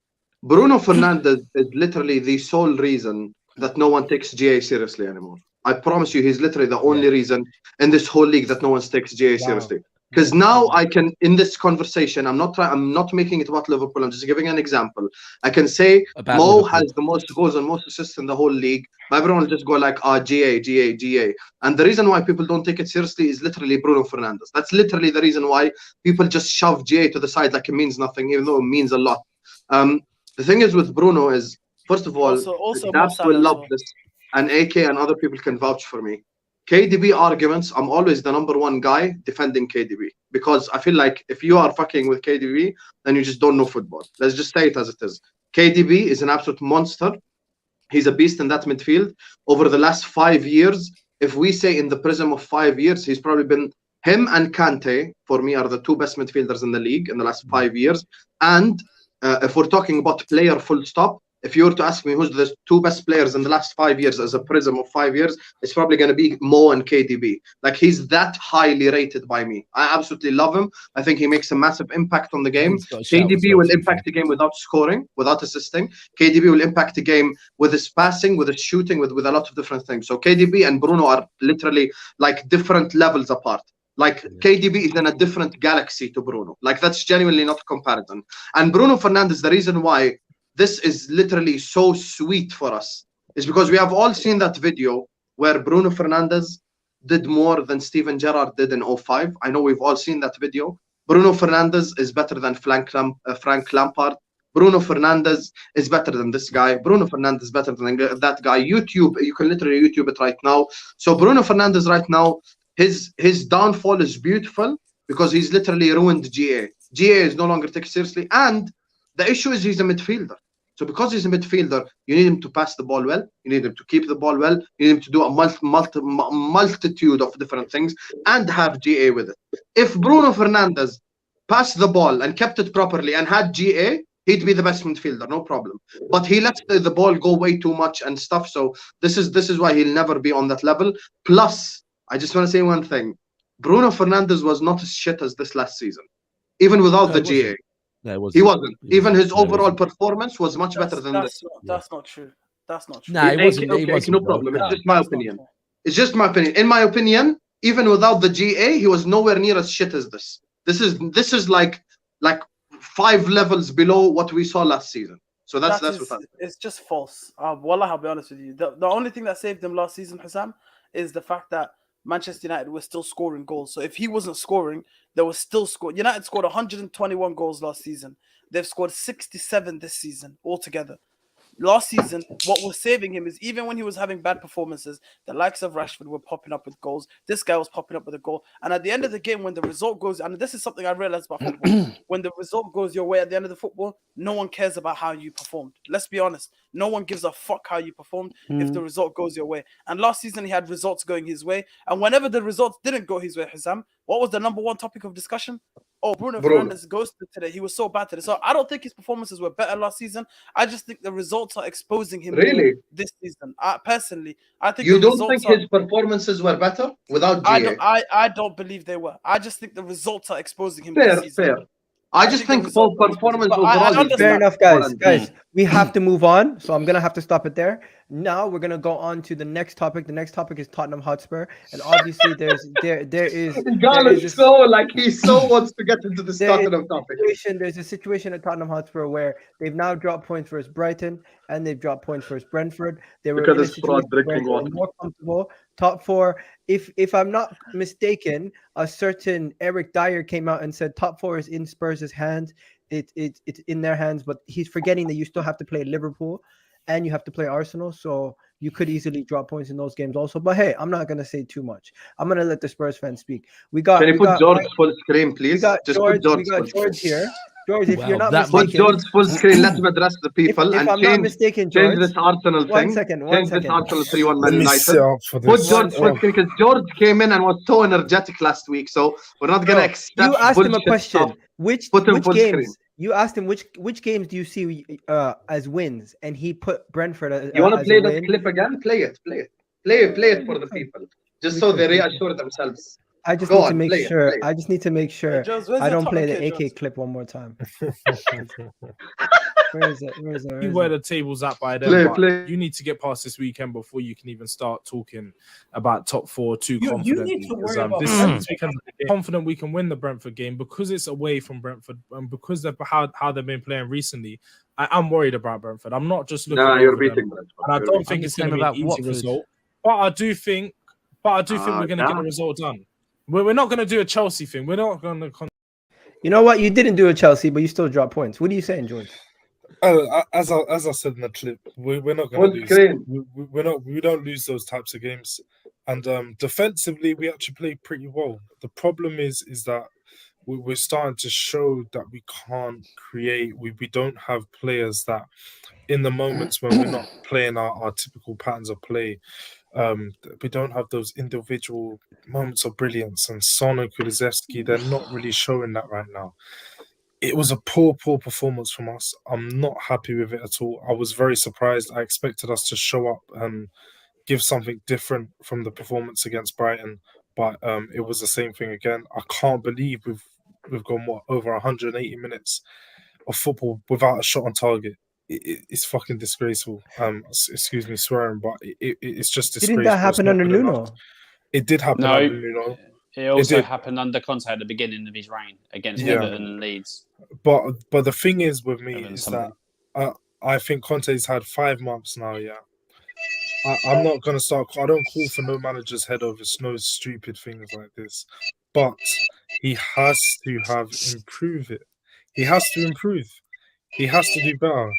Bruno Fernandes is literally the sole reason that no one takes GA seriously anymore. I promise you, he's literally the only reason in this whole league that no one takes GA seriously. Because now I can, in this conversation, I'm not making it about Liverpool. I'm just giving an example. I can say About Mo Liverpool. has the most goals and most assists in the whole league. But everyone will just go like, GA. And the reason why people don't take it seriously is literally Bruno Fernandes. That's literally the reason why people just shove GA to the side like it means nothing, even though it means a lot. The thing is with Bruno is, first of all, Also Dabs Mo will Salah as love well. this, and AK and other people can vouch for me. KDB arguments, I'm always the number one guy defending KDB, because I feel like if you are fucking with KDB, then you just don't know football. Let's just say it as it is. KDB is an absolute monster. He's a beast in that midfield. Over the last 5 years, if we say in the prism of 5 years, he's probably been, him and Conte, for me, are the two best midfielders in the league in the last 5 years. And if we're talking about player full stop, if you were to ask me who's the two best players in the last 5 years as a prism of 5 years, it's probably going to be Mo and KDB. Like, he's that highly rated by me. I absolutely love him. I think he makes a massive impact on the game. He's got a shout as KDB well, will to be impact the game without scoring, without assisting. KDB will impact the game with his passing, with his shooting, with a lot of different things. So KDB and Bruno are literally like different levels apart. Like, KDB is in a different galaxy to Bruno. Like, that's genuinely not a comparison. And Bruno Fernandes, the reason why this is literally so sweet for us is because we have all seen that video where Bruno Fernandes did more than Steven Gerrard did in 05. I know we've all seen that video. Bruno Fernandes is better than Frank Lampard. Bruno Fernandes is better than this guy. Bruno Fernandes is better than that guy. YouTube, you can literally YouTube it right now. So Bruno Fernandes right now, his downfall is beautiful because he's literally ruined GA. GA is no longer taken seriously, and the issue is he's a midfielder. So because he's a midfielder, you need him to pass the ball well. You need him to keep the ball well. You need him to do a multitude of different things and have GA with it. If Bruno Fernandes passed the ball and kept it properly and had GA, he'd be the best midfielder, no problem. But he lets the ball go way too much and stuff. So this is why he'll never be on that level. Plus, I just want to say one thing. Bruno Fernandes was not as shit as this last season, even without the GA. No, He wasn't. Even his overall performance was much better than this. That's not true. That's not true. Nah, it wasn't. Okay, It wasn't, no bro. problem. It's just my opinion. It's just my opinion. In my opinion, even without the GA, he was nowhere near as shit as this. This is like 5 levels below what we saw last season. So that's what it's just false. Wallah, I'll be honest with you. The only thing that saved them last season, Hassam, is the fact that Manchester United were still scoring goals. So if he wasn't scoring, they were still scoring. United scored 121 goals last season. They've scored 67 this season altogether. Last season, what was saving him is even when he was having bad performances, the likes of Rashford were popping up with goals. This guy was popping up with a goal. And at the end of the game, when the result goes, and this is something I realized about football, when the result goes your way at the end of the football, no one cares about how you performed. Let's be honest. No one gives a fuck how you performed if the result goes your way. And last season, he had results going his way. And whenever the results didn't go his way, Hissam, what was the number one topic of discussion? Oh, Bruno Fernandes ghosted today. He was so bad today. So I don't think his performances were better last season. I just think the results are exposing him more this season. Personally, I think you don't think his performances were better without GA? I don't believe they were. I just think the results are exposing him this season. Fair. I just think both performance overall. Fair enough, guys. We have to move on, so I'm gonna have to stop it there. Now we're gonna go on to the next topic. The next topic is Tottenham Hotspur, and obviously there is so like he so wants to get into the Tottenham topic. There's a situation at Tottenham Hotspur where they've now dropped points versus Brighton and they've dropped points versus Brentford. They were in a situation where they were more comfortable. Top four. If I'm not mistaken, a certain Eric Dyer came out and said top four is in Spurs' hands. It's in their hands, but he's forgetting that you still have to play Liverpool and you have to play Arsenal, so you could easily drop points in those games also. But hey, I'm not gonna say too much. I'm gonna let the Spurs fans speak. Can you put George full screen, please? We got George here. George, if you're not mistaken, put George full screen. Let him address the people. If I'm not mistaken, George, change this Arsenal thing. One second. This Arsenal 3-1 Man United. Put George full screen because George came in and was so energetic last week. So we're not gonna accept. You asked him a question. Stuff. Which games? You asked him which games do you see as wins, and he put Brentford as you want to play that clip again? Play it for the people, just so they reassure themselves. I just need to make sure. I just need to make sure I don't play the AK clip one more time. Where is it? You where the table's at by then. You need to get past this weekend before you can even start talking about top four too confidently. You need to worry about this weekend. Confident we can win the Brentford game because it's away from Brentford and because of how they've been playing recently. I'm worried about Brentford. I'm not just looking. You're beating Brentford. And I don't think it's going to be an easy result. But I do think we're going to get the result done. We're not going to do a Chelsea thing. We're not going to. You know what? You didn't do a Chelsea, but you still dropped points. What are you saying, George? As I said in the clip, we're not going to lose. We don't lose those types of games. And defensively, we actually play pretty well. The problem is that we're starting to show that we can't create. We don't have players that, in the moments when we're not playing our typical patterns of play, we don't have those individual moments of brilliance. And Son and Kulusevski, they're not really showing that right now. It was a poor performance from us. I'm not happy with it at all. I was very surprised. I expected us to show up and give something different from the performance against Brighton, but it was the same thing again. I can't believe we've gone over 180 minutes of football without a shot on target. It's fucking disgraceful. Excuse me swearing, but it's just disgraceful. Didn't that happen under Nuno? It did happen under Nuno. It also happened under Conte at the beginning of his reign against Everton and Leeds. But the thing is with me is that I think Conte's had 5 months now. Yeah, I'm not gonna start. I don't call for no manager's head over no stupid things like this. But he has to improve it. He has to improve. He has to do better.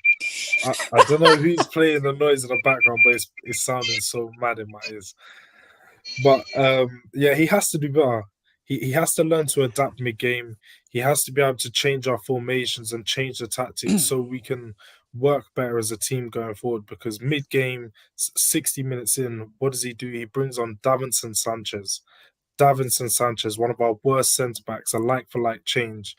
I don't know who's playing the noise in the background, but it's sounding so mad in my ears. But he has to do better. He has to learn to adapt mid-game. He has to be able to change our formations and change the tactics so we can work better as a team going forward. Because mid-game, 60 minutes in, what does he do? He brings on Davinson Sanchez, one of our worst centre-backs, a like-for-like change,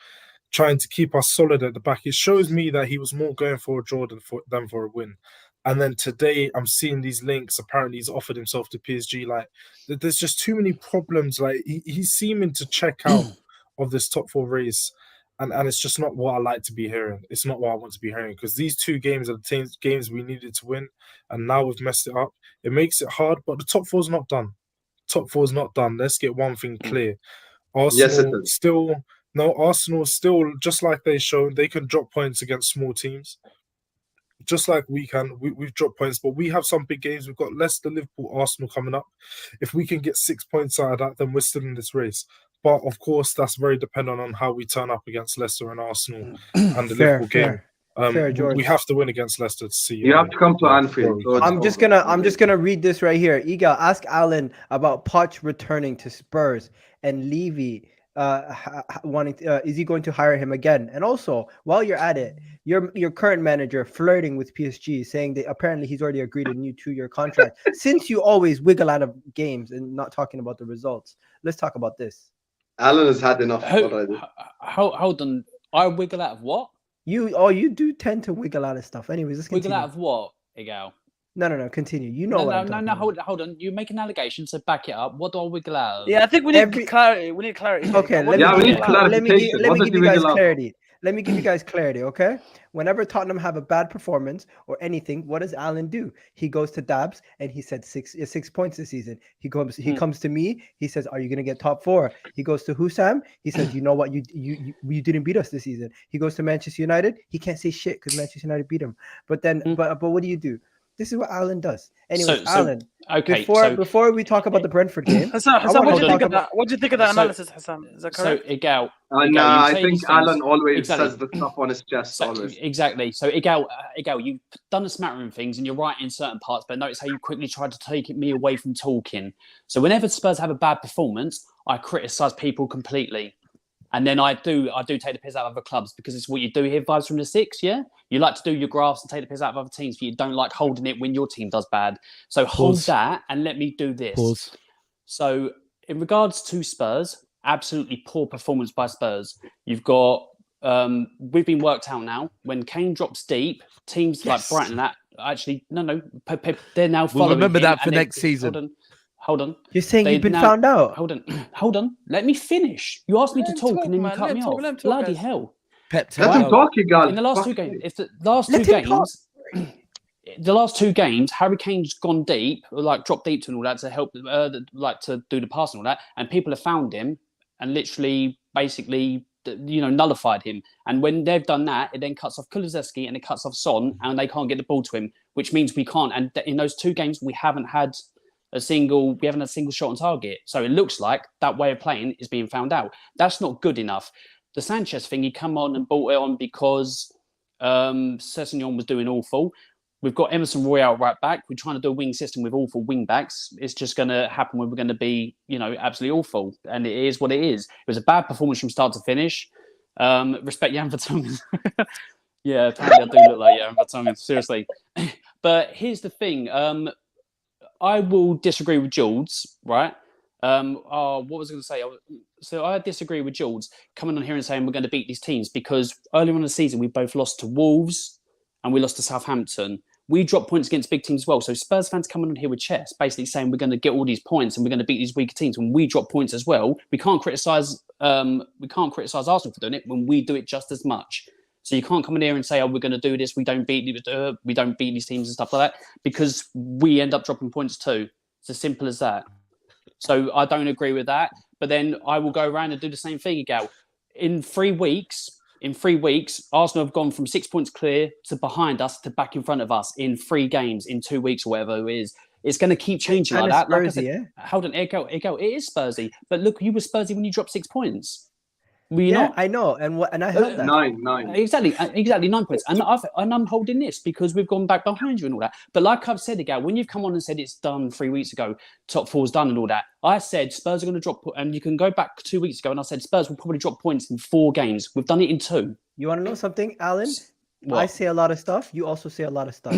trying to keep us solid at the back. It shows me that he was more going for a draw than for a win. And then today, I'm seeing these links. Apparently, he's offered himself to PSG. Like, there's just too many problems. Like, he's seeming to check out of this top four race. And it's just not what I like to be hearing. It's not what I want to be hearing. Because these 2 games are the games we needed to win. And now we've messed it up. It makes it hard. But the top 4 is not done. Top 4 is not done. Let's get one thing clear. Arsenal still, just like they showed, they can drop points against small teams. Just like we can, we've dropped points, but we have some big games. We've got Leicester, Liverpool, Arsenal coming up. If we can get 6 points out of that, then we're still in this race. But of course, that's very dependent on how we turn up against Leicester and Arsenal and the Liverpool game. Fair, George. We have to win against Leicester to see. You have to come to Anfield. So I'm just gonna read this right here. Egal, ask Alan about Poch returning to Spurs and Levy wanting is he going to hire him again? And also, while you're at it, your current manager flirting with PSG, saying that apparently he's already agreed a new 2-year contract. Since you always wiggle out of games and not talking about the results, let's talk about this. Alan has had enough already. Hold on. I wiggle out of what? You do tend to wiggle out of stuff. Anyways, let's continue. Wiggle out of what, Egal? No, continue. You know what I'm talking about. Hold on. You make an allegation, so back it up. What do I wiggle out of? Yeah, I think we need clarity. We need clarity. Okay, let me give you guys clarity. Let me give you guys clarity, okay? Whenever Tottenham have a bad performance or anything, what does Alan do? He goes to Dabs and he said 6 points this season. He comes to me. He says, "Are you gonna get top 4?" He goes to Hussam. He says, "You know what? You didn't beat us this season." He goes to Manchester United. He can't say shit because Manchester United beat him. But then, but what do? This is what Alan does. Anyway, Alan. Okay. Before we talk about the Brentford game, Hassan, what do you think of that? What do you think of that analysis, Hassan? Is that correct? So, Egal. I think Alan always says the stuff on his chest. Exactly. So, Egal, you've done a smattering of things, and you're right in certain parts. But notice how you quickly tried to take me away from talking. So, whenever Spurs have a bad performance, I criticise people completely. And then I do take the piss out of other clubs because it's what you do here, vibes from the 6, yeah? You like to do your graphs and take the piss out of other teams, but you don't like holding it when your team does bad. So hold that and let me do this. So in regards to Spurs, absolutely poor performance by Spurs. You've got, we've been worked out now. When Kane drops deep, teams like Brighton and that, actually, they're now following We'll remember him that for next season. Hold on. You're saying you've been found out? Hold on. Let me finish. You asked me to talk and then you cut me off. Bloody hell. Let him talk, you guys. In the last 2 games, the last 2 games, Harry Kane's gone deep, like dropped deep and all that to help, like to do the pass and all that, and people have found him and literally, basically, nullified him. And when they've done that, it then cuts off Kulusevski and it cuts off Son, and they can't get the ball to him, which means we can't. And in those 2 games, we haven't had a single shot on target. So it looks like that way of playing is being found out. That's not good enough. The Sanchez thing, he come on and brought it on because Sessegnon was doing awful. We've got Emerson Royale right back. We're trying to do a wing system with awful wing backs. It's just going to happen when we're going to be, absolutely awful. And it is what it is. It was a bad performance from start to finish. Respect Jan Vertonghen. Yeah, apparently I do look like Jan Vertonghen, seriously. But here's the thing. I will disagree with Jules, right? What was I going to say? So I disagree with Jules coming on here and saying we're going to beat these teams because earlier on in the season, we both lost to Wolves and we lost to Southampton. We dropped points against big teams as well. So Spurs fans coming on here with chest, basically saying we're going to get all these points and we're going to beat these weaker teams. When we drop points as well, we can't criticise Arsenal for doing it when we do it just as much. So you can't come in here and say, "Oh, we're going to do this. We don't beat these teams and stuff like that," because we end up dropping points too. It's as simple as that. So I don't agree with that. But then I will go around and do the same thing, Egal. In 3 weeks, Arsenal have gone from 6 points clear to behind us to back in front of us in 3 games in 2 weeks or whatever it is. It's going to keep changing like that. Like I said, hold on, Egal, it is Spursy. But look, you were Spursy when you dropped 6 points. I know, and I heard that. 9. Exactly 9 points, and I'm holding this because we've gone back behind you and all that. But like I've said, Egal, when you've come on and said it's done 3 weeks ago, top 4's done and all that, I said Spurs are going to drop, and you can go back 2 weeks ago, and I said Spurs will probably drop points in 4 games. We've done it in 2. You want to know something, Alan? What? I say a lot of stuff. You also say a lot of stuff.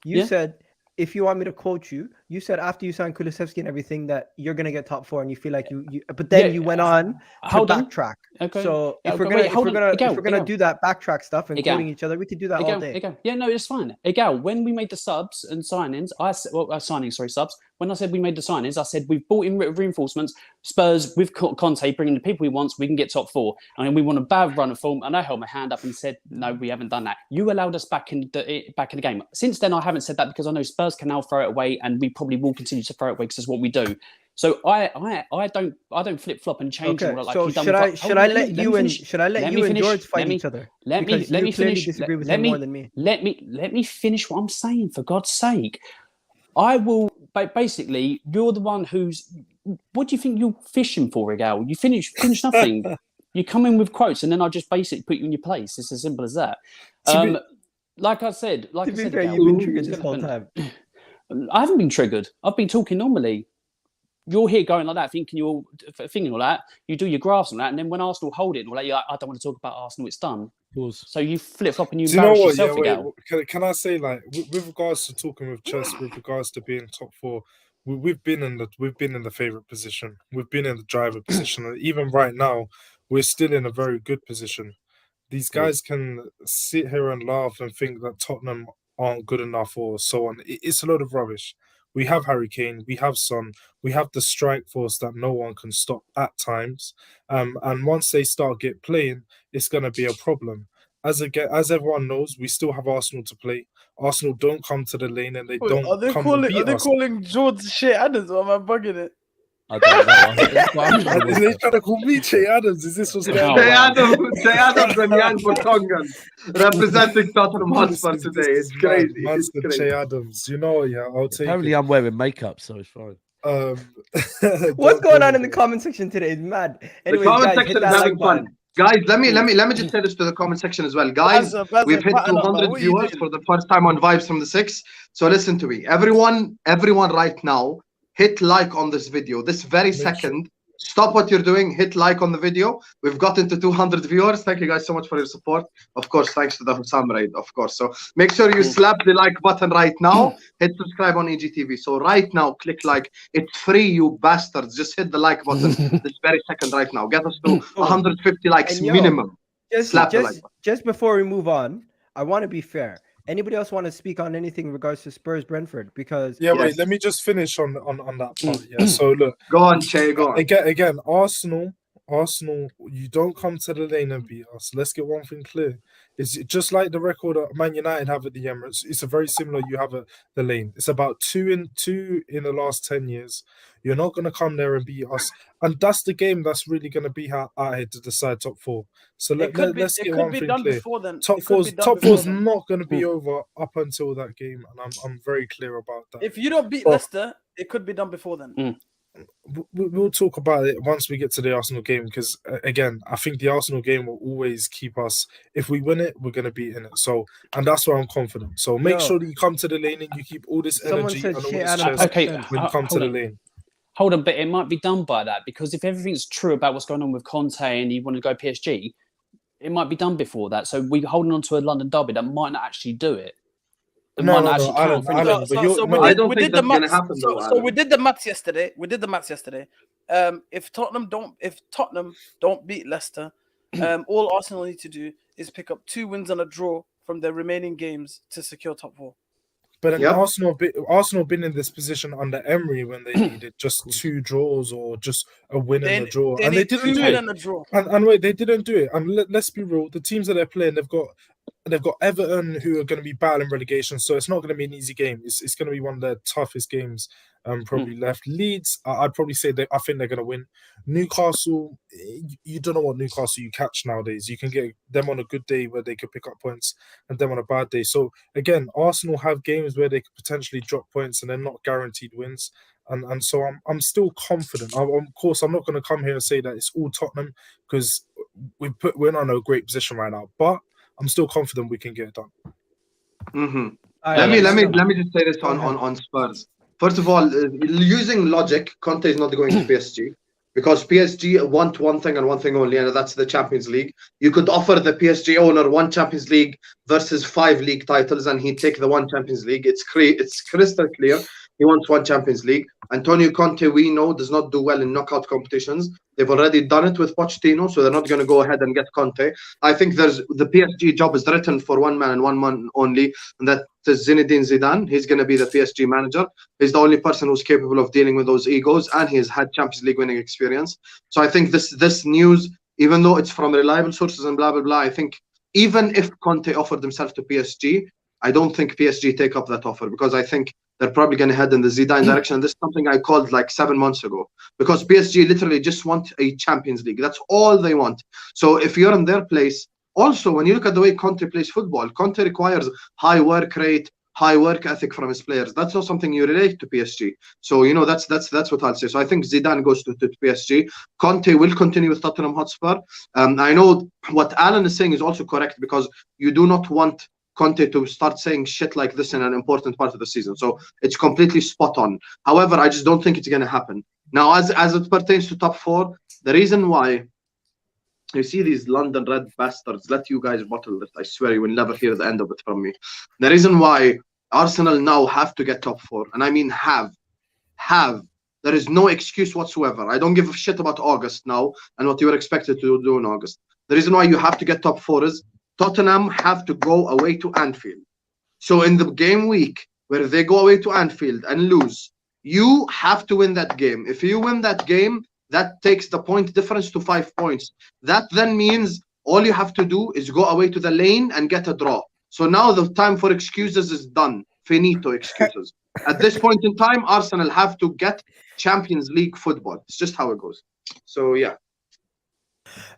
You said, if you want me to quote you, you said after you signed Kulusevski and everything that you're gonna get top 4 and you feel like you but then you went on to backtrack. Okay. So if we're gonna do that backtrack stuff and quoting each other, we could do that all day. Yeah, no, it's fine. Egal, when we made the subs and signings, subs. When I said we made the signings, I said we've bought in reinforcements. Spurs with Conte bringing the people he wants, we can get top 4. And we want a bad run of form. And I held my hand up and said, no, we haven't done that. You allowed us back in the game. Since then, I haven't said that because I know Spurs can now throw it away, and we probably will continue to throw it away because it's what we do. So I don't flip flop and change. Okay. Like so should I let you and George fight each other? Let me finish. Disagree with him more than me. Let me finish what I'm saying, for God's sake. I will. Basically, you're the one who's. What do you think you're fishing for, Egal? You finish nothing. You come in with quotes, and then I just basically put you in your place. It's as simple as that. like I said, To be fair, Egal, you've been triggered this whole time. I haven't been triggered. I've been talking normally. You're here going like that, thinking all that. You do your graphs on that, and then when Arsenal hold it, and all that, you're like, I don't want to talk about Arsenal. It's done. So you flip flop and you embarrass yourself again. Can I say, like, with regards to talking with chess, with regards to being top four, we've been in the favorite position. We've been in the driver position, and even right now, we're still in a very good position. These guys can sit here and laugh and think that Tottenham aren't good enough or so on. It's a load of rubbish. We have Harry Kane, we have Son, we have the strike force that no one can stop at times. And once they start playing, it's going to be a problem. As everyone knows, we still have Arsenal to play. Arsenal don't come to the lane and they don't Are they come calling? and beat Are they us. calling George Shea Adams, or am I bugging it? I don't know. Are they trying to call me Che Adams? Is this what's going on? Che Adams and Jan Vertonghen representing Tottenham Hotspur today. It's crazy. It's Master crazy. Che Adams. You know, yeah, I'll take Apparently, it. I'm wearing makeup, so it's fine. What's going on in the comment section today? It's mad. Anyways, The comment guys, section hit is that having like button. fun. Guys, let me just say this to the comment section as well. Guys, we've hit 200 viewers for the first time on Vibes from the Six. So listen to me. Everyone right now, hit like on this video. This very second, stop what you're doing, hit like on the video. We've gotten to 200 viewers. Thank you guys so much for your support. Of course, thanks to the Hussam raid, of course. So make sure you slap the like button right now. Hit subscribe on EGTV. So right now, click like. It's free, you bastards. Just hit the like button this very second right now. Get us to 150 likes minimum. Just before we move on, I want to be fair. Anybody else want to speak on anything in regards to Spurs Brentford? Because wait, let me just finish on that part. Yeah, so look, go on, Che, go on. Again, Arsenal, you don't come to the lane and beat us. Let's get one thing clear. It's just like the record that Man United have at the Emirates. It's a very similar you have at the lane. It's about two in the last 10 years. You're not going to come there and beat us. And that's the game that's really going to be out here to decide top four. So let's get one thing clear. Top four's not going to be over up until that game. And I'm very clear about that. If you don't beat Leicester, it could be done before then. We'll talk about it once we get to the Arsenal game, because again, I think the Arsenal game will always keep us. If we win it, we're going to be in it. So, and that's where I'm confident. So make sure that you come to the lane and you keep all this energy and all this chest when you come to the lane. Hold on, but it might be done by that, because if everything's true about what's going on with Conte and you want to go PSG, it might be done before that. So we're holding on to a London derby that might not actually do it. I don't think that's going to happen. So we did the maths yesterday. If Tottenham don't beat Leicester, all Arsenal need to do is pick up 2 wins and a draw from their remaining games to secure top 4. But Arsenal been in this position under Emery when they needed just 2 draws or just a win and a draw, and they didn't do it. And wait, they didn't do it. And let's be real, the teams that they're playing, they've got Everton who are going to be battling relegation, so it's not going to be an easy game. It's going to be one of their toughest games probably left. Leeds, I'd probably say I think they're going to win. Newcastle, you don't know what Newcastle you catch nowadays. You can get them on a good day where they could pick up points and them on a bad day. So again, Arsenal have games where they could potentially drop points and they're not guaranteed wins. And so I'm still confident. Of course, I'm not going to come here and say that it's all Tottenham, because we're not in a great position right now. But I'm still confident we can get it done. Let me just say this on Spurs. First of all, using logic, Conte is not going to PSG, because PSG want one thing and one thing only, and that's the Champions League. You could offer the PSG owner 1 Champions League versus 5 league titles, and he'd take the 1 Champions League. It's crystal clear. He wants 1 Champions League. Antonio Conte, we know, does not do well in knockout competitions. They've already done it with Pochettino, so they're not going to go ahead and get Conte. I think the PSG job is written for 1 man and 1 man only, and that is Zinedine Zidane. He's going to be the PSG manager. He's the only person who's capable of dealing with those egos, and he's had Champions League winning experience. So I think this news, even though it's from reliable sources and blah, blah, blah, I think even if Conte offered himself to PSG, I don't think PSG take up that offer, because I think they're probably going to head in the Zidane direction. This is something I called like 7 months ago, because PSG literally just want a Champions League. That's all they want. So if you're in their place, also when you look at the way Conte plays football, Conte requires high work rate, high work ethic from his players. That's not something you relate to PSG. So that's what I'll say. So I think Zidane goes to PSG. Conte will continue with Tottenham Hotspur. I know what Alan is saying is also correct, because you do not want Conte to start saying shit like this in an important part of the season. So it's completely spot on. However, I just don't think it's going to happen. Now, as it pertains to top 4, the reason why you see these London red bastards, let you guys bottle it. I swear you will never hear the end of it from me. The reason why Arsenal now have to get top 4, and I mean have. There is no excuse whatsoever. I don't give a shit about August now and what you were expected to do in August. The reason why you have to get top 4 is Tottenham have to go away to Anfield. So in the game week where they go away to Anfield and lose, you have to win that game. If you win that game, that takes the point difference to 5 points. That then means all you have to do is go away to the lane and get a draw. So now the time for excuses is done. Finito excuses. At this point in time, Arsenal have to get Champions League football. It's just how it goes. So yeah.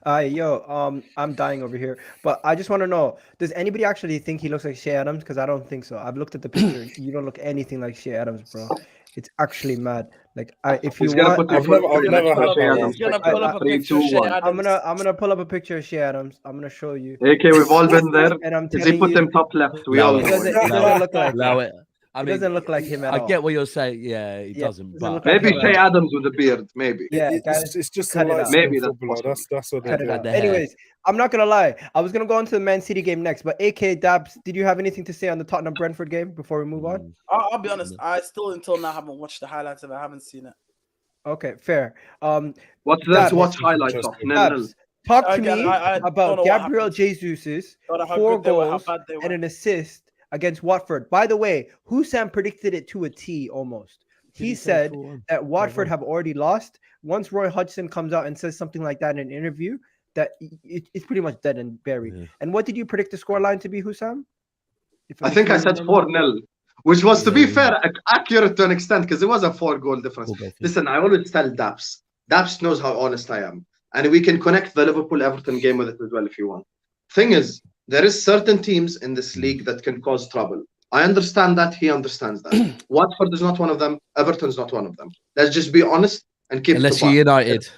I'm dying over here, but I just want to know: does anybody actually think he looks like Shea Adams? Because I don't think so. I've looked at the picture. You don't look anything like Shea Adams, bro. It's actually mad. Like, if you want, I've never had He's gonna pull up a picture of Shea Adams. I'm gonna pull up a picture of Shea Adams. I'm gonna show you. AK, we've all been there. And I'm If they telling put you, them top left, we Allow all it. know. it doesn't look like Allow him. it. I It mean, doesn't look like him at I all. get what you're saying. Yeah, it Yeah, doesn't. doesn't But look like Maybe him. Shea Adams with a beard, maybe. Yeah, guys, it's just cut a it light out. skinned Maybe that's footballer. That's what Cut they it do. out. the hair. Anyways, I'm not gonna lie. I was gonna go on to the Man City game next, but AK Dabs, did you have anything to say on the Tottenham Brentford game before we move on? I'll be honest. I still until now haven't watched the highlights of it. I haven't seen it. Okay, fair. What's there Dabs, to watch highlights of? Nil. Dabs, talk to Again, me I don't about know what Gabriel happened. Jesus's Don't know how 4 good they were, how goals bad they were. and an assist against Watford. By the way, Hussam predicted it to a T almost. He said that Watford have already lost. Once Roy Hodgson comes out and says something like that in an interview, that it's pretty much dead and buried. Yeah. And what did you predict the scoreline to be, Hussam? I think I said 4-0, which was, to be fair, accurate to an extent because it was a 4-goal difference. Listen, I always tell Daps. Daps knows how honest I am. And we can connect the Liverpool-Everton game with it as well if you want. Thing is, there is certain teams in this league that can cause trouble. I understand that. He understands that. Watford is not one of them. Everton's not one of them. Let's just be honest and keep unless it to you're bar. United.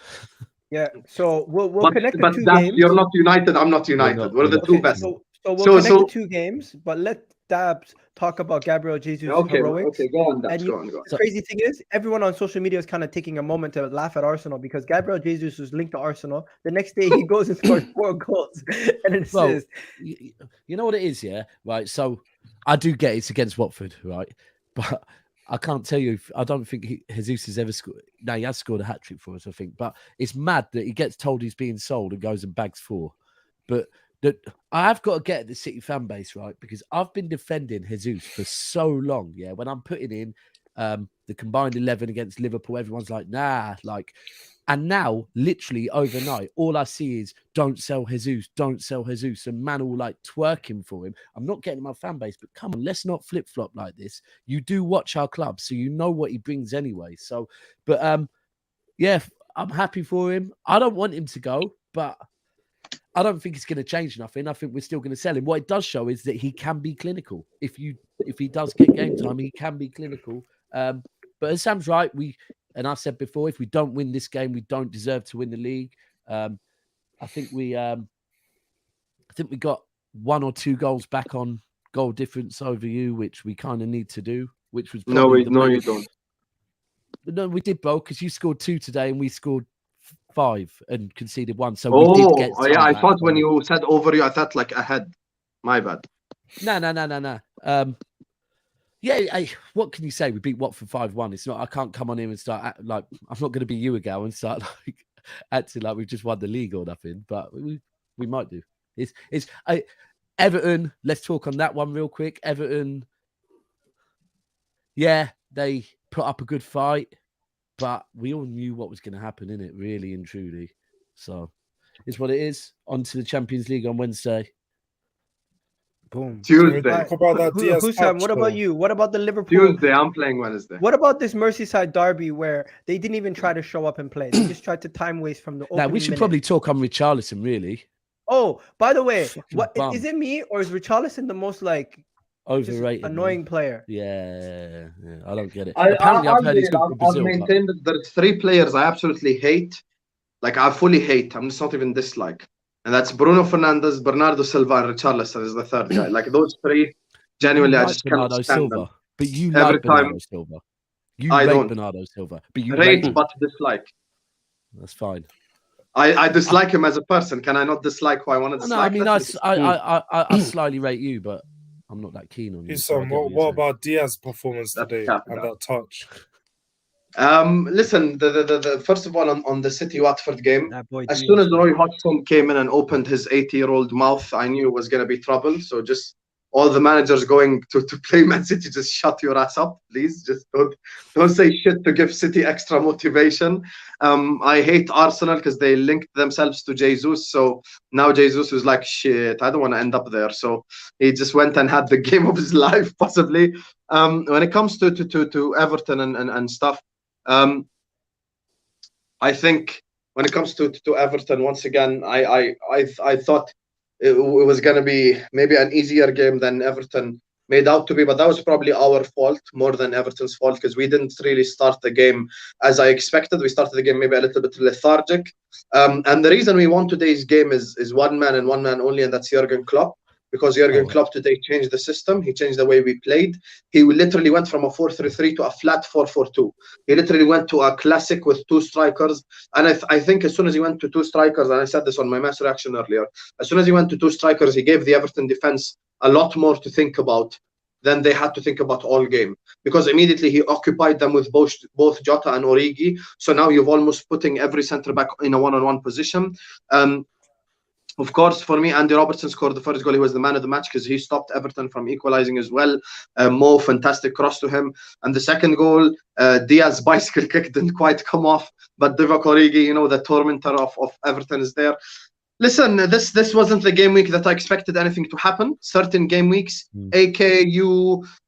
Yeah, so we'll connect the two Daps, games. you're not United. I'm not United. We're the two Okay, best. so we'll connect the 2 games, but let Dabs talk about Gabriel Jesus' heroics. Okay, go on, Daps. And Go on. the crazy thing is, everyone on social media is kind of taking a moment to laugh at Arsenal because Gabriel Jesus was linked to Arsenal. The next day, he goes and scores 4 goals and an Well, assist. you know what it is, yeah? Right. So I do get it's against Watford, right? But I can't tell you. I don't think Jesus has ever scored. No, he has scored a hat trick for us, I think. But it's mad that he gets told he's being sold and goes and bags 4. But I have got to get at the City fan base, right? Because I've been defending Jesus for so long. Yeah, when I'm putting in the combined 11 against Liverpool, everyone's like, nah, like. And now, literally overnight, all I see is don't sell Jesus, and man all like twerking for him. I'm not getting my fan base, but come on, let's not flip flop like this. You do watch our club, so you know what he brings anyway. So, but yeah, I'm happy for him. I don't want him to go, but I don't think it's going to change nothing. I think we're still going to sell him. What it does show is that he can be clinical. If he does get game time, he can be clinical. But as Sam's right, and I said before, if we don't win this game, we don't deserve to win the league. I think we got 1 or 2 goals back on goal difference over you, which we kind of need to do. Which was No, you don't. No, we did, bro, because you scored 2 today and we scored 5 and conceded 1. So we did get. Yeah, I back, thought when you said over you, I thought like ahead. My bad. No. Yeah, what can you say? We beat Watford 5-1. It's not. I can't come on here and start like I'm not going to be you Egal and start like acting like we've just won the league or nothing. But we might do. It's Everton. Let's talk on that one real quick. Everton. Yeah, they put up a good fight, but we all knew what was going to happen, innit? Really and truly. So it's what it is. On to the Champions League on Wednesday. Boom. Tuesday. Talk about that Diaz Hussam, patch, what about though. you? What about the Liverpool? Tuesday. I'm playing Wednesday. What about this Merseyside derby where they didn't even try to show up and play? They just tried to time waste from the opening Now we should minute. probably talk on Richarlison, really. Oh, by the way, what bum. is it me or is Richarlison the most like just Overrated. annoying player? Yeah, I don't get it. Apparently, I've heard he's good for I've Brazil. maintained that there's 3 players I absolutely hate. Like I fully hate. I'm just not even dislike. And that's Bruno Fernandes, Bernardo Silva, and Richarlison is the third guy. Like those three, genuinely, I just cannot Bernardo stand Silva, them. but you Every like Bernardo time- Silva. You I rate don't. Bernardo Silva, but you Rate him. but dislike. That's fine. I dislike him as a person. Can I not dislike who I want to No, dislike? I mean, I slightly rate you, but I'm not that keen on you. so I get What you're saying. about Diaz's performance That's today cap, and that. that touch? Listen, the first of all on the City Watford game, That boy as Diaz, soon as man. Roy Hodgson came in and opened his 80-year-old mouth, I knew it was going to be trouble. So just all the managers going to play Man City, just shut your ass up, please. Just don't say shit to give City extra motivation. I hate Arsenal because they linked themselves to Jesus. So now Jesus was like, shit, I don't want to end up there. So he just went and had the game of his life, possibly. When it comes to Everton and stuff, I think when it comes to Everton, once again, I thought it was going to be maybe an easier game than Everton made out to be, but that was probably our fault more than Everton's fault because we didn't really start the game as I expected. We started the game maybe a little bit lethargic. And the reason we won today's game is one man and one man only, and that's Jurgen Klopp. Because Jurgen Klopp today changed the system. He changed the way we played. He literally went from a 4-3-3 to a flat 4-4-2. He literally went to a classic with two strikers. And I think as soon as he went to two strikers, and I said this on my mass reaction earlier, as soon as he went to two strikers, he gave the Everton defense a lot more to think about than they had to think about all game. Because immediately he occupied them with both Jota and Origi. So now you've almost putting every centre-back in a one-on-one position. Of course, for me, Andy Robertson scored the first goal. He was the man of the match because he stopped Everton from equalizing as well. Mo, fantastic cross to him. And the second goal, Diaz's bicycle kick didn't quite come off. But Divock Origi, the tormentor of Everton is there. Listen, this wasn't the game week that I expected anything to happen. Certain game weeks, AK,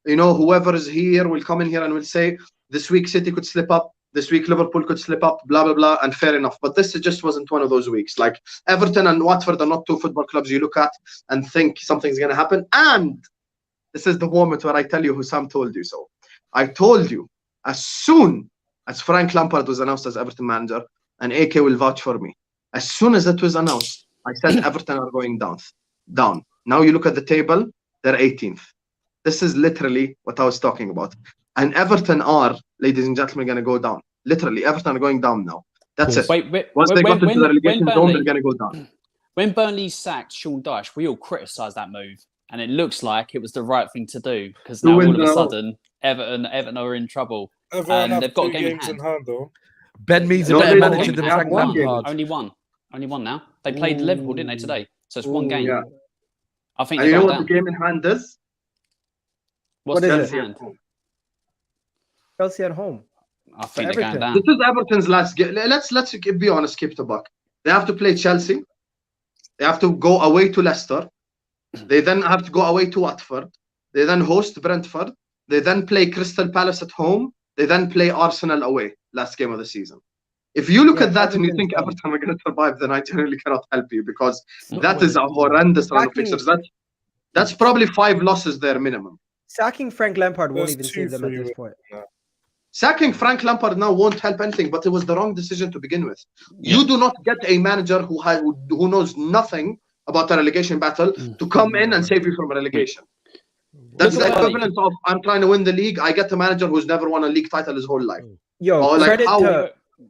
whoever is here will come in here and will say, this week City could slip up. This week Liverpool could slip up, blah, blah, blah, and fair enough. But this just wasn't one of those weeks. Like Everton and Watford are not two football clubs you look at and think something's going to happen. And this is the moment where I tell you who Sam told you so. I told you as soon as Frank Lampard was announced as Everton manager, and AK will vouch for me. As soon as that was announced, I said Everton are going down. Now you look at the table, they're 18th. This is literally what I was talking about. And Everton are, ladies and gentlemen, going to go down. Literally, Everton are going down now. That's it. Once they got into the relegation zone, they're going to go down. When Burnley sacked Sean Dyche, we all criticised that move. And it looks like it was the right thing to do. Because now all of a sudden, Everton are in trouble. Everton and they've got a two game in games hand. in hand, though. Ben Mee's a No, better they manager don't. than They have Frank one game. Lampard. Only one now. They played Liverpool, didn't they, today? So it's one game. Yeah. I think And they you know got what down. the game in hand is? What's What the is game it? in hand? Chelsea at home. I think they're going Everton. down. This is Everton's last game. Let's be honest, keep the buck. They have to play Chelsea. They have to go away to Leicester. They then have to go away to Watford. They then host Brentford. They then play Crystal Palace at home. They then play Arsenal away, last game of the season. If you look at that and you think Everton are going to survive, then I generally cannot help you because that is a horrendous run of fixtures. That's probably 5 losses there minimum. Sacking Frank Lampard won't There's even two save them at for this you. point. Sacking Frank Lampard now won't help anything, but it was the wrong decision to begin with. You do not get a manager who knows nothing about a relegation battle to come in and save you from a relegation. That's the equivalent of I'm trying to win the league. I get a manager who's never won a league title his whole life. Yo,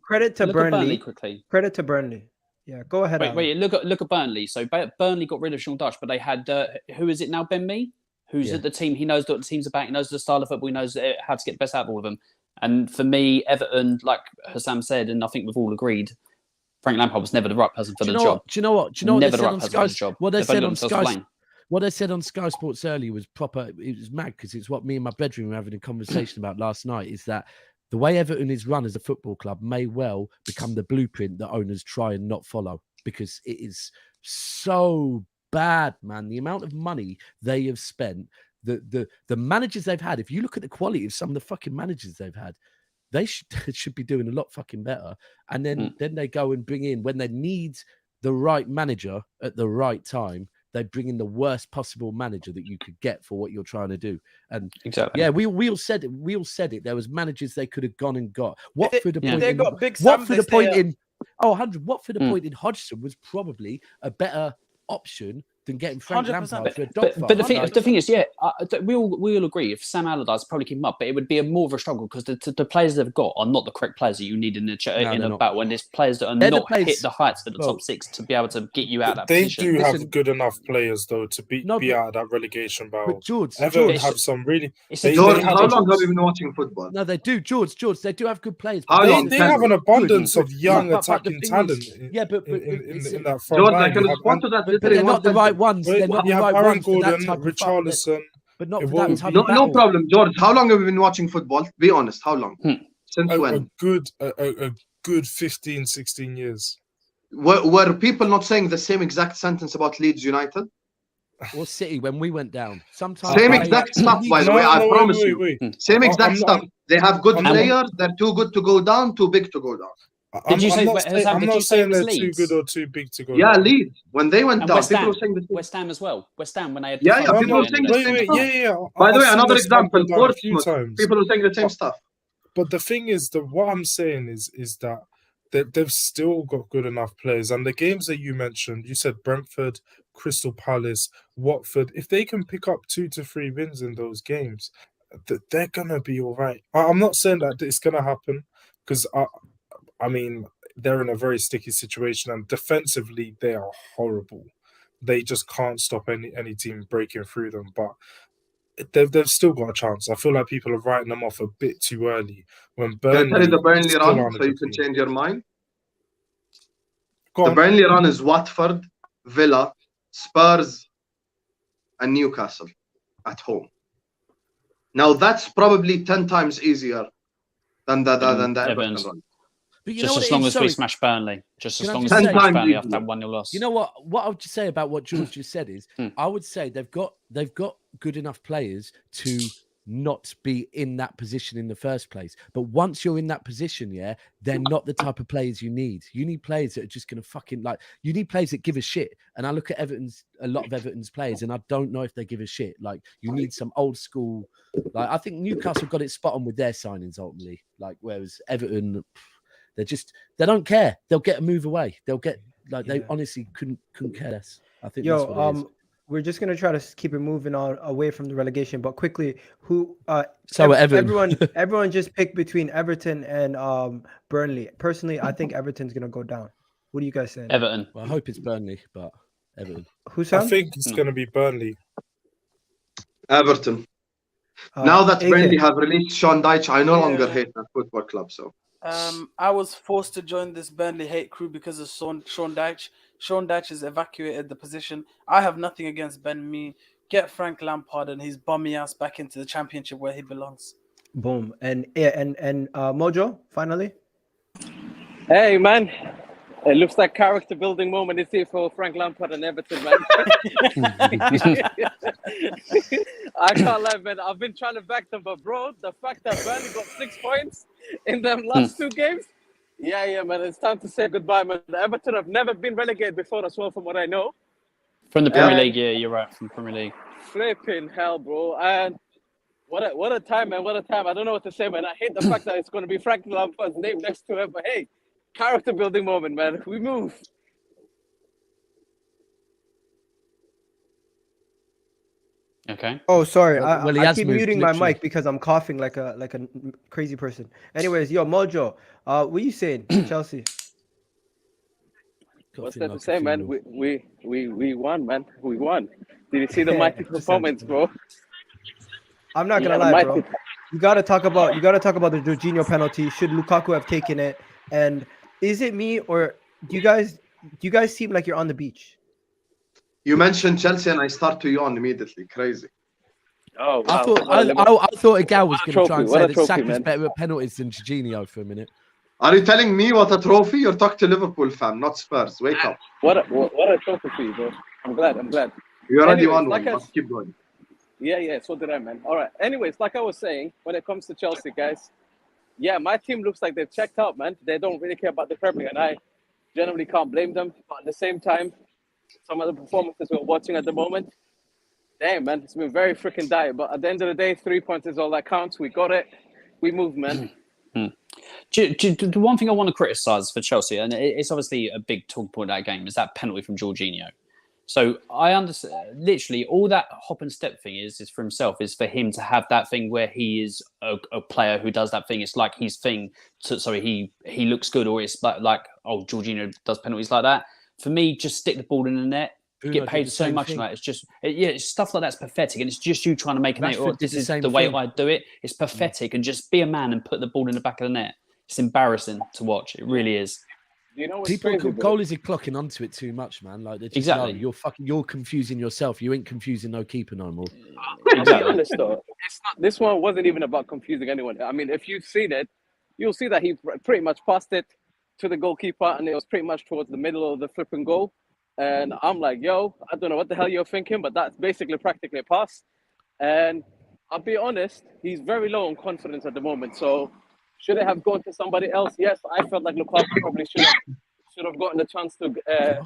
credit to Look at Burnley. Quickly. Credit to Burnley. Yeah, go ahead. Wait. Look at Burnley. So Burnley got rid of Sean Dyche, but they had who is it now? Ben Mee, who's at the team. He knows what the team's about. He knows the style of football. He knows how to get the best out of all of them. And for me, Everton, like Hassam said, and I think we've all agreed, Frank Lampard was never the right person for the job. Do you know what? Never the right person for the job. What they said on Sky. What they said on Sky Sports earlier was proper. It was mad because it's what me and my brethren were having a conversation about last night. Is that the way Everton is run as a football club may well become the blueprint that owners try and not follow because it is so bad, man. The amount of money they have spent, the managers they've had. If you look at the quality of some of the fucking managers they've had, they should be doing a lot fucking better. And then they go and bring in when they need the right manager at the right time. They bring in the worst possible manager that you could get for what you're trying to do. And exactly, we all said it. We all said it. There was managers they could have gone and got. Watford they got Big Sam. Watford appointing Oh, 100. Watford appointed Hodgson was probably a better option than getting Frank 100%. Lampard for a But dogfight. the thing is, yeah, we all agree. If Sam Allardyce probably keep him up, but it would be more of a struggle because the players they've got are not the correct players that you need in a battle. And there's players that are not hit the heights of the top six to be able to get you out of that they position. do have good enough players though to be out of that relegation battle. But George, Everton have some really. George, how long have you been watching football? No, they do, George. They do have good players. They have an abundance of young attacking talent. Yeah, but in that front George, line. I can respond to that. But they're not the right ones. They're not the right ones. Gordon, Richarlison, but not for that type of no problem, George. How long have you been watching football? Be honest. How long? Since when? A good 15, 16 years. Were people not saying the same exact sentence about Leeds United? Or City when we went down? Sometimes same exact stuff, by the way. I promise you. Same exact stuff. They have good players. They're too good to go down, too big to go down. I'm not saying they're too good or too big to go down. Yeah, Leeds. When they went down, people were saying the same. West Ham as well. West Ham when they had people were saying the same stuff. By the way, another example, Portsmouth. People were saying the same stuff. But the thing is, what I'm saying is that they've still got good enough players. And the games that you mentioned, you said Brentford, Crystal Palace, Watford, if they can pick up 2 to 3 wins in those games, they're going to be all right. I'm not saying that it's going to happen because, I mean, they're in a very sticky situation and defensively they are horrible. They just can't stop any team breaking through them. But they've still got a chance. I feel like people are writing them off a bit too early. When Burnley, can I tell you the Burnley run so you can change your mind? The Burnley run is Watford, Villa, Spurs, and Newcastle at home. Now that's probably 10 times easier than the Everton run. But just as long as we smash Burnley. Just as long as we smash Burnley after that 1-0 loss. You know what? What I would say about what George just said is, I would say they've got good enough players to not be in that position in the first place. But once you're in that position, they're not the type of players you need. You need players that are just going to you need players that give a shit. And I look at a lot of Everton's players, and I don't know if they give a shit. Like, you need some old school. Like, I think Newcastle got it spot on with their signings ultimately. Like, whereas Everton, they don't care. They'll get a move away. They'll get they honestly couldn't care less. I think that's what it is. We're just gonna try to keep it moving on away from the relegation, but quickly, everyone just pick between Everton and Burnley. Personally, I think Everton's gonna go down. What do you guys say? Everton. Well, I hope it's Burnley, but Everton. I think it's gonna be Burnley. Everton. Now that Burnley have released Sean Dyche, I no longer hate that football club. So I was forced to join this Burnley hate crew because of Sean Dyche. Sean Dyche has evacuated the position. I have nothing against Ben Mee. Get Frank Lampard and his bummy ass back into the Championship where he belongs. Boom. And Mojo, finally. Hey, man. It looks like character building moment is here for Frank Lampard and Everton, man. I can't lie, man. I've been trying to back them, but bro, the fact that Burnley got 6 points in them last 2 games, yeah, man. It's time to say goodbye, man. The Everton have never been relegated before as well, from what I know. From the Premier League, yeah, you're right. From Premier League. Flipping hell, bro. And what a time, man. What a time. I don't know what to say, man. I hate the fact that it's going to be Frank Lampard's name next to it, but hey, character building moment, man. We move. Okay. Oh, sorry. Well, I keep muting my mic because I'm coughing like a crazy person. Anyways, yo, Mojo, what are you saying, Chelsea? What's that to say, man? We won, man. We won. Did you see the mighty performance, bro? I'm not gonna lie, bro. You gotta talk about the Jorginho penalty. Should Lukaku have taken it? And is it me, or do you guys seem like you're on the beach? You mentioned Chelsea and I start to yawn immediately. Crazy. Oh, wow. I thought Egal was going to try and say that Saka's better at penalties than Jorginho for a minute. Are you telling me what a trophy? You're talking to Liverpool, fam, not Spurs. Wake up. What a trophy for you, bro. I'm glad. You already won one. Let's keep going. Yeah, so did I, man. All right. Anyways, like I was saying, when it comes to Chelsea, guys, yeah, my team looks like they've checked out, man. They don't really care about the Premier, and I generally can't blame them. But at the same time, some of the performances we're watching at the moment, damn, man, it's been very freaking dire. But at the end of the day, 3 points is all that counts. We got it. We move, man. The one thing I want to criticise for Chelsea, and it's obviously a big talk point of that game, is that penalty from Jorginho. So I understand, literally, all that hop and step thing is for himself, is for him to have that thing where he is a player who does that thing. It's like his thing. He looks good, or it's like Jorginho does penalties like that. For me, just stick the ball in the net. Get paid so much for that. It's just, it's stuff like that's pathetic, and it's just you trying to make a net. This is the way I do it. It's pathetic, and just be a man and put the ball in the back of the net. It's embarrassing to watch. It really is. You know, goalies are clocking onto it too much, man. Like just, exactly, you're confusing yourself. You ain't confusing no keeper no more. I'll be honest though, this one wasn't even about confusing anyone. I mean, if you've seen it, you'll see that he pretty much passed it to the goalkeeper, and it was pretty much towards the middle of the flipping goal. And I'm like, yo, I don't know what the hell you're thinking, but that's basically practically a pass. And I'll be honest, he's very low on confidence at the moment. So should it have gone to somebody else? Yes, I felt like Lukaku probably should have gotten the chance to.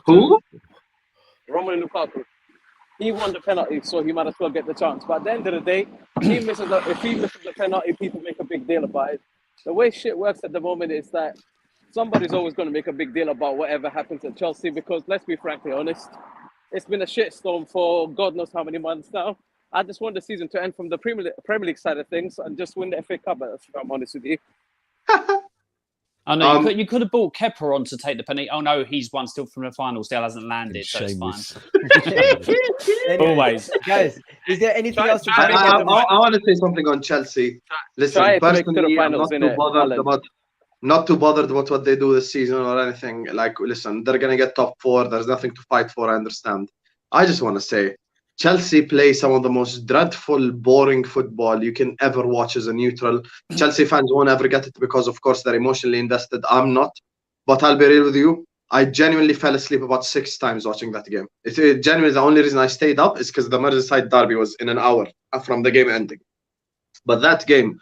Who? Romelu Lukaku. He won the penalty, so he might as well get the chance. But at the end of the day, if he misses the penalty, people make a big deal about it. The way shit works at the moment is that somebody's always going to make a big deal about whatever happens at Chelsea, because let's be frankly honest, it's been a shitstorm for God knows how many months now. I just want the season to end from the Premier League side of things and just win the FA Cup, if I'm honest with you. I know you could have bought Kepa on to take the penalty. Oh no, he's one still from the final, still hasn't landed, so it's fine. Anyway, Always. Guys, is there anything else to I want to say something on Chelsea. Listen, personally, I'm not too bothered about what they do this season or anything. Like, listen, they're going to get top 4. There's nothing to fight for, I understand. I just want to say, Chelsea play some of the most dreadful, boring football you can ever watch as a neutral. Chelsea fans won't ever get it because, of course, they're emotionally invested. I'm not. But I'll be real with you. I genuinely fell asleep about 6 times watching that game. It genuinely, the only reason I stayed up is because the Merseyside derby was in an hour from the game ending. But that game,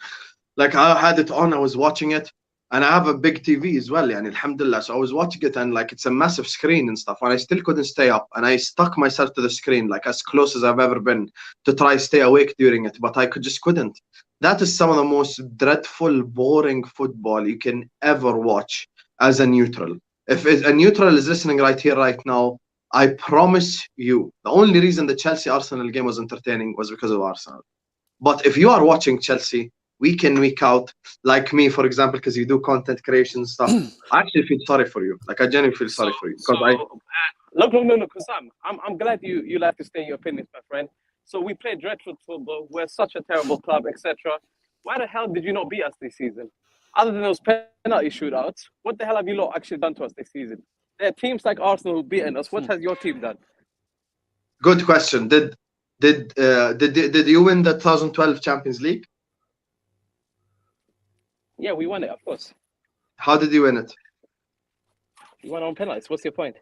like, I had it on, I was watching it. And I have a big TV as well, and alhamdulillah. So I was watching it, and like it's a massive screen and stuff, and I still couldn't stay up. And I stuck myself to the screen, like as close as I've ever been, to try stay awake during it, but I just couldn't. That is some of the most dreadful, boring football you can ever watch as a neutral. If a neutral is listening right here, right now, I promise you, the only reason the Chelsea-Arsenal game was entertaining was because of Arsenal. But if you are watching Chelsea week in, week out, like me, for example, because you do content creation stuff, I actually feel sorry for you. Like, I genuinely feel sorry for you. Look, Kusam, I'm glad you like to state your opinions, my friend. So we play dreadful football. We're such a terrible club, etc. Why the hell did you not beat us this season? Other than those penalty shootouts, what the hell have you lot actually done to us this season? There are teams like Arsenal who've beaten us. What has your team done? Good question. Did you win the 2012 Champions League? Yeah, we won it, of course. How did you win it? You won on penalties. What's your point?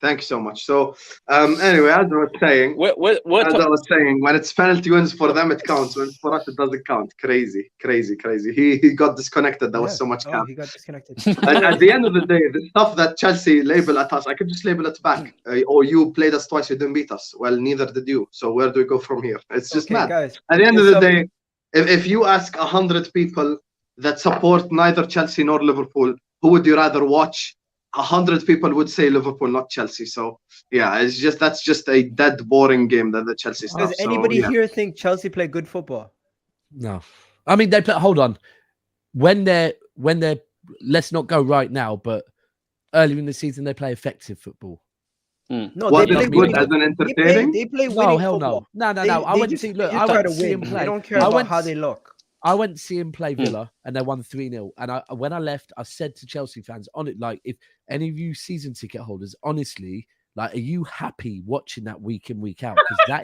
Thank you so much. So, anyway, as I was saying, when it's penalty wins for them, it counts. When it's for us, it doesn't count. Crazy. He got disconnected. There was so much count. He got disconnected. And at the end of the day, the stuff that Chelsea label at us, I could just label it back. Or you played us twice, you didn't beat us. Well, neither did you. So where do we go from here? It's just mad. Guys, at the end of the day, if you ask 100 people that support neither Chelsea nor Liverpool, who would you rather watch? 100 people would say Liverpool, not Chelsea. So yeah, that's just a dead boring game that the Chelsea stuff. Does anybody here think Chelsea play good football? No, I mean they play. Hold on, when they're let's not go right now, but earlier in the season they play effective football. No, what is good as an entertaining? They play winning football. No. I went to see. Look, I went to see him play. They don't care about how they look. I went to see him play Villa, and they won 3-0. And when I left, I said to Chelsea fans, on it, like, if any of you season ticket holders, honestly, like, are you happy watching that week in, week out? Because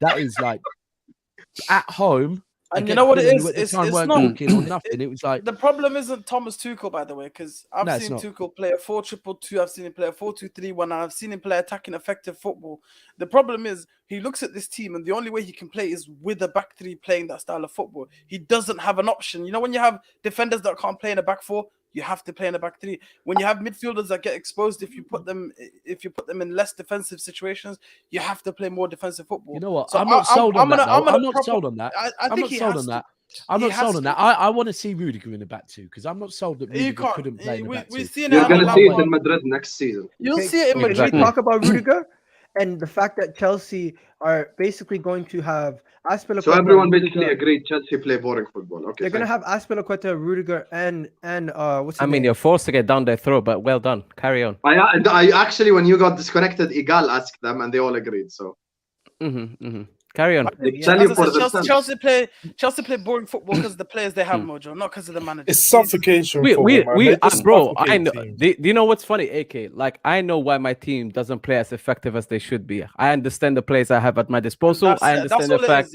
that is like at home. And you know what it is? It's not or nothing. It was like the problem isn't Thomas Tuchel, by the way, because I've seen Tuchel play a 4-2-2. I've seen him play a 4-2-3-1. And I've seen him play attacking effective football. The problem is he looks at this team, and the only way he can play is with a back 3 playing that style of football. He doesn't have an option. You know, when you have defenders that can't play in a back 4, you have to play in a back three. When you have midfielders that get exposed, if you put them in less defensive situations, you have to play more defensive football. You know what? So I'm not sold on that. I'm not proper- sold on that. I I'm think not he sold has on that. to. I'm He not sold has on to. that. I want to see Rudiger in the back two because I'm not sold that You Rudiger can't. couldn't play in the back We've two. seen You're it. gonna at see it Lampard. in Madrid next season. You'll Okay, see it in can Madrid. we talk about Rudiger and the fact that Chelsea are basically going to have Azpilicueta, So everyone Rudiger. basically agreed Chelsea play boring football. Okay, They're gonna have Azpilicueta, Rudiger, and what's his I mean, name? you're forced to get down their throat, but well done. Carry on. I actually, when you got disconnected, Egal asked them, and they all agreed. So Carry on. they Yeah, tell you as for I said, themselves. Chelsea play boring football because of the players they have, Mojo, not because of the manager. It's suffocation. We, football, man. They just bro, I suffocate know. teams. Do you know what's funny, AK? Like, I know why my team doesn't play as effective as they should be. I understand the players I have at my disposal. I understand the fact.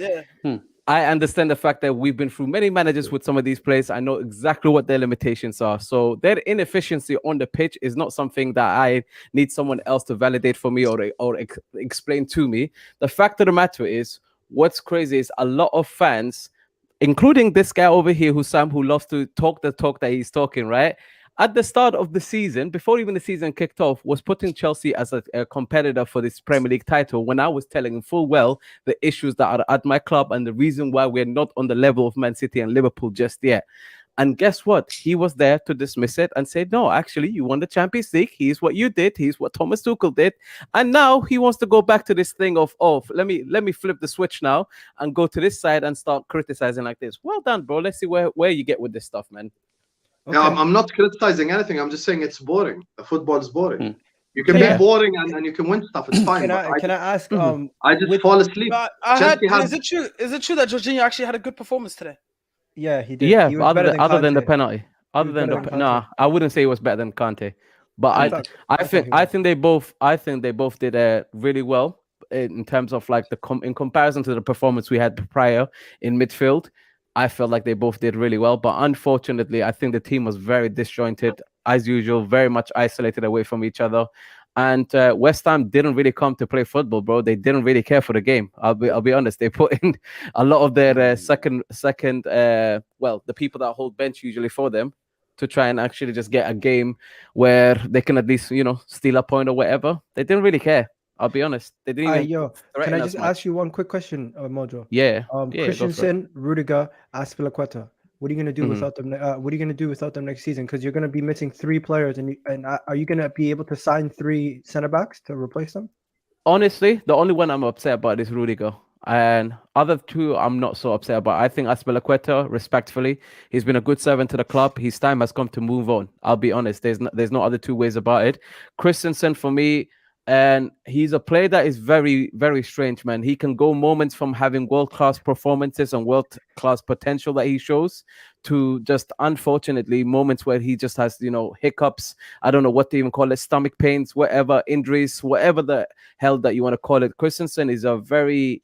I understand the fact that we've been through many managers with some of these players. I know exactly what their limitations are. So their inefficiency on the pitch is not something that I need someone else to validate for me or explain to me. The fact of the matter is, what's crazy is a lot of fans, including this guy over here, who loves to talk the talk that he's talking, right? At the start of the season, before even the season kicked off, was putting Chelsea as a competitor for this Premier League title when I was telling him full well the issues that are at my club and the reason why we're not on the level of Man City and Liverpool just yet. And guess what? He was there to dismiss it and say, no, actually, you won the Champions League. Here's what you did. Here's what Thomas Tuchel did. And now he wants to go back to this thing of, let me flip the switch now and go to this side and start criticizing like this. Well done, bro. Let's see where you get with this stuff, man. Okay. Yeah, I'm not criticizing anything. I'm just saying it's boring. The football is boring. You can Yeah. be boring and you can win stuff. It's fine. Can I ask? I just fall asleep. Is it true that Jorginho actually had a good performance today? Yeah, he did. Yeah, He was better other than the Conte. penalty. Other than better than no, I wouldn't say it was better than Conte. But I think they both did really well in terms of like in comparison to the performance we had prior in midfield. I felt like they both did really well, but unfortunately, I think the team was very disjointed as usual, very much isolated away from each other. And West Ham didn't really come to play football, bro. They didn't really care for the game. I'll be honest. They put in a lot of their second, the people that hold bench usually for them to try and actually just get a game where they can at least, steal a point or whatever. They didn't really care. I'll be honest. They didn't even can I just ask you one quick question, Mojo? Yeah. Christensen, Rudiger, Azpilicueta. What are you gonna do without them? What are you gonna do without them next season? Because you're gonna be missing 3 players, and are you gonna be able to sign 3 center backs to replace them? Honestly, the only one I'm upset about is Rudiger. And other 2, I'm not so upset about. I think Azpilicueta, respectfully, he's been a good servant to the club. His time has come to move on. I'll be honest. There's no other 2 ways about it. Christensen, for me, and he's a player that is very, very strange, man. He can go moments from having world-class performances and world-class potential that he shows to just, unfortunately, moments where he just has, hiccups. I don't know what to even call it, stomach pains, whatever, injuries, whatever the hell that you want to call it. Christensen is a very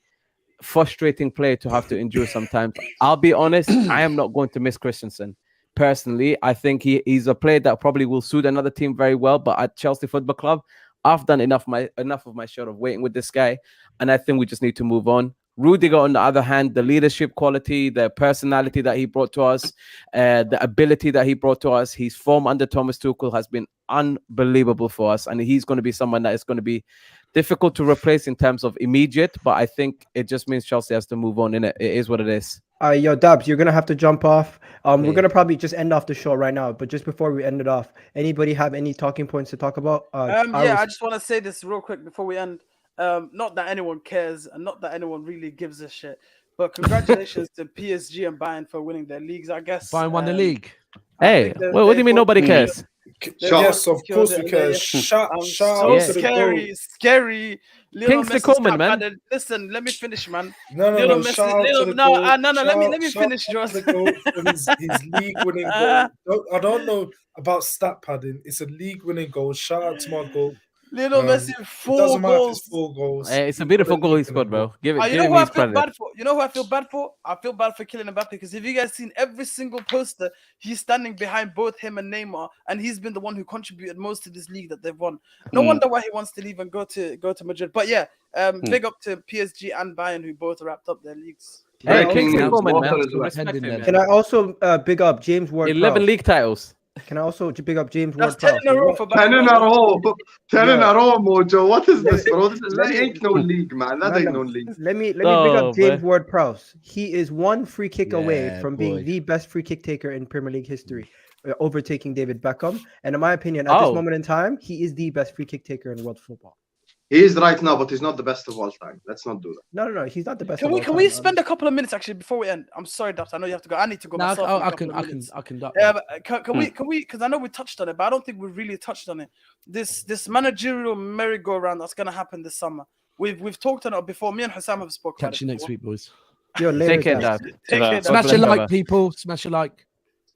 frustrating player to have to endure sometimes. I'll be honest, I am not going to miss Christensen. Personally, I think he's a player that probably will suit another team very well, but at Chelsea Football Club, I've done enough of my share of waiting with this guy, and I think we just need to move on. Rudiger, on the other hand, the leadership quality, the personality that he brought to us, the ability that he brought to us, his form under Thomas Tuchel has been unbelievable for us, and he's going to be someone that is going to be difficult to replace in terms of immediate, but I think it just means Chelsea has to move on in it. It is what it is. Yo, Dabs, you're gonna have to jump off. We're gonna probably just end off the show right now. But just before we end it off, anybody have any talking points to talk about? I just want to say this real quick before we end. Not that anyone cares, and not that anyone really gives a shit. But congratulations to PSG and Bayern for winning their leagues. I guess Bayern won the league. Hey, what do you mean nobody cares? Yes, of course we care. Shout out to the scary. Kingsley Coleman, man. Listen, let me finish, man. No. Let me finish, Josh. His league-winning goal. I don't know about stat padding. It's a league-winning goal. Shout out to my goal. Lionel Messi, 4 goals. 4 goals. Hey, it's a beautiful goal he scored, bro. Give him his credit. You know who I feel bad for? I feel bad for killing Mbappe because if you guys seen every single poster, he's standing behind both him and Neymar, and he's been the one who contributed most to this league that they've won. No wonder why he wants to leave and go to Madrid. But yeah, big up to PSG and Bayern who both wrapped up their leagues. Hey, Kingsley Coleman, man. Can I also big up James Ward-Prowse? 11 league titles. Can I also big up James That's Ward-Prowse? 10 in a row for 10 in a row. 10 in Yeah. a row, Mojo. What is this, bro? That me- ain't no league, man. That ain't no league. Let me big Oh, up James man. Ward-Prowse. He is one free kick away Yeah, from boy. being the best free kick taker in Premier League history, overtaking David Beckham. And in my opinion, at this Oh. moment in time, he is the best free kick taker in world football. He is right now, but he's not the best of all time. Let's not do that. No, he's not the best. Can of we all can time, we man. spend a couple of minutes actually before we end? I'm sorry, Duff. I know you have to go. I need to go No, myself. in a I couple can, of I can, minutes. I can. Duck Yeah, that. but can we? Because I know we touched on it, but I don't think we really touched on it. This managerial merry-go-round that's gonna happen this summer. We've talked on it before. Me and Hussam have spoken. Catch you next week, boys. Yo, later, Take care, guys. Dad. Take care, God Smash bless a you, like, brother. people. Smash a like.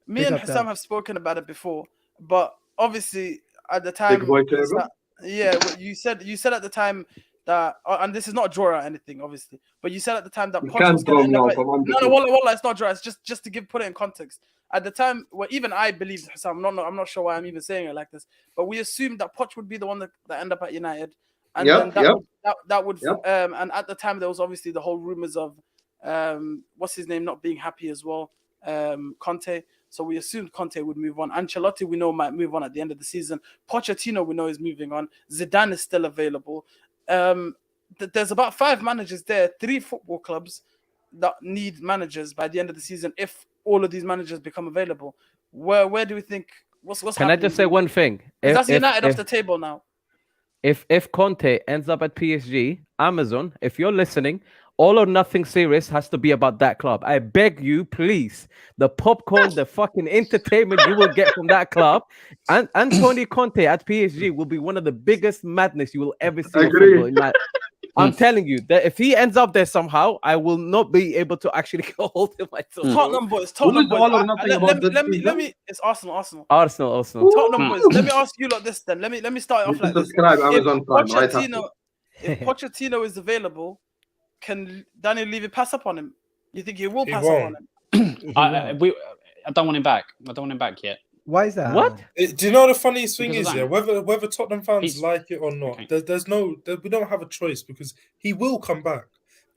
Me Big and up, Hussam Dan. have spoken about it before, but obviously at the time, Big boy table. what you said at the time that, and this is not a draw or anything, obviously, but you said at the time that You Poch can't was going to draw end me up. out, I'm No, undefeated. wallah, it's not draw. It's just to put it in context. At the time, well, even I believed Hussam. I'm not sure why I'm even saying it like this, but we assumed that Poch would be the one that end up at United, and Yep, then that would Yep. and at the time there was obviously the whole rumors of what's his name not being happy as well, Conte. So we assumed Conte would move on. Ancelotti, we know, might move on at the end of the season. Pochettino, we know, is moving on. Zidane is still available. There's about 5 managers there, 3 football clubs that need managers by the end of the season if all of these managers become available. Where do we think? What's Can I happening? just say one thing? That's United off the table now. If Conte ends up at PSG, Amazon, if you're listening, All or Nothing series has to be about that club. I beg you, please. The popcorn, the fucking entertainment you will get from that club, and Antonio Conte at PSG will be one of the biggest madness you will ever see in Agree. football. In that, I'm telling you that if he ends up there somehow, I will not be able to actually hold him myself. Tottenham boys. Who Tottenham is boys. all or nothing about this Let season? me. It's Arsenal. Arsenal. Tottenham boys. Let me ask you like this then. Let me start off You like can this. subscribe Amazon Prime. Right after. If Pochettino is available, can Daniel Levy pass up on him? You think he will He pass won't. up on him? I don't want him back. I don't want him back yet. Why is that? What? Do you know the funniest thing Because is, of yeah, that. whether Tottenham fans He's- like it or not, Okay. we don't have a choice because he will come back.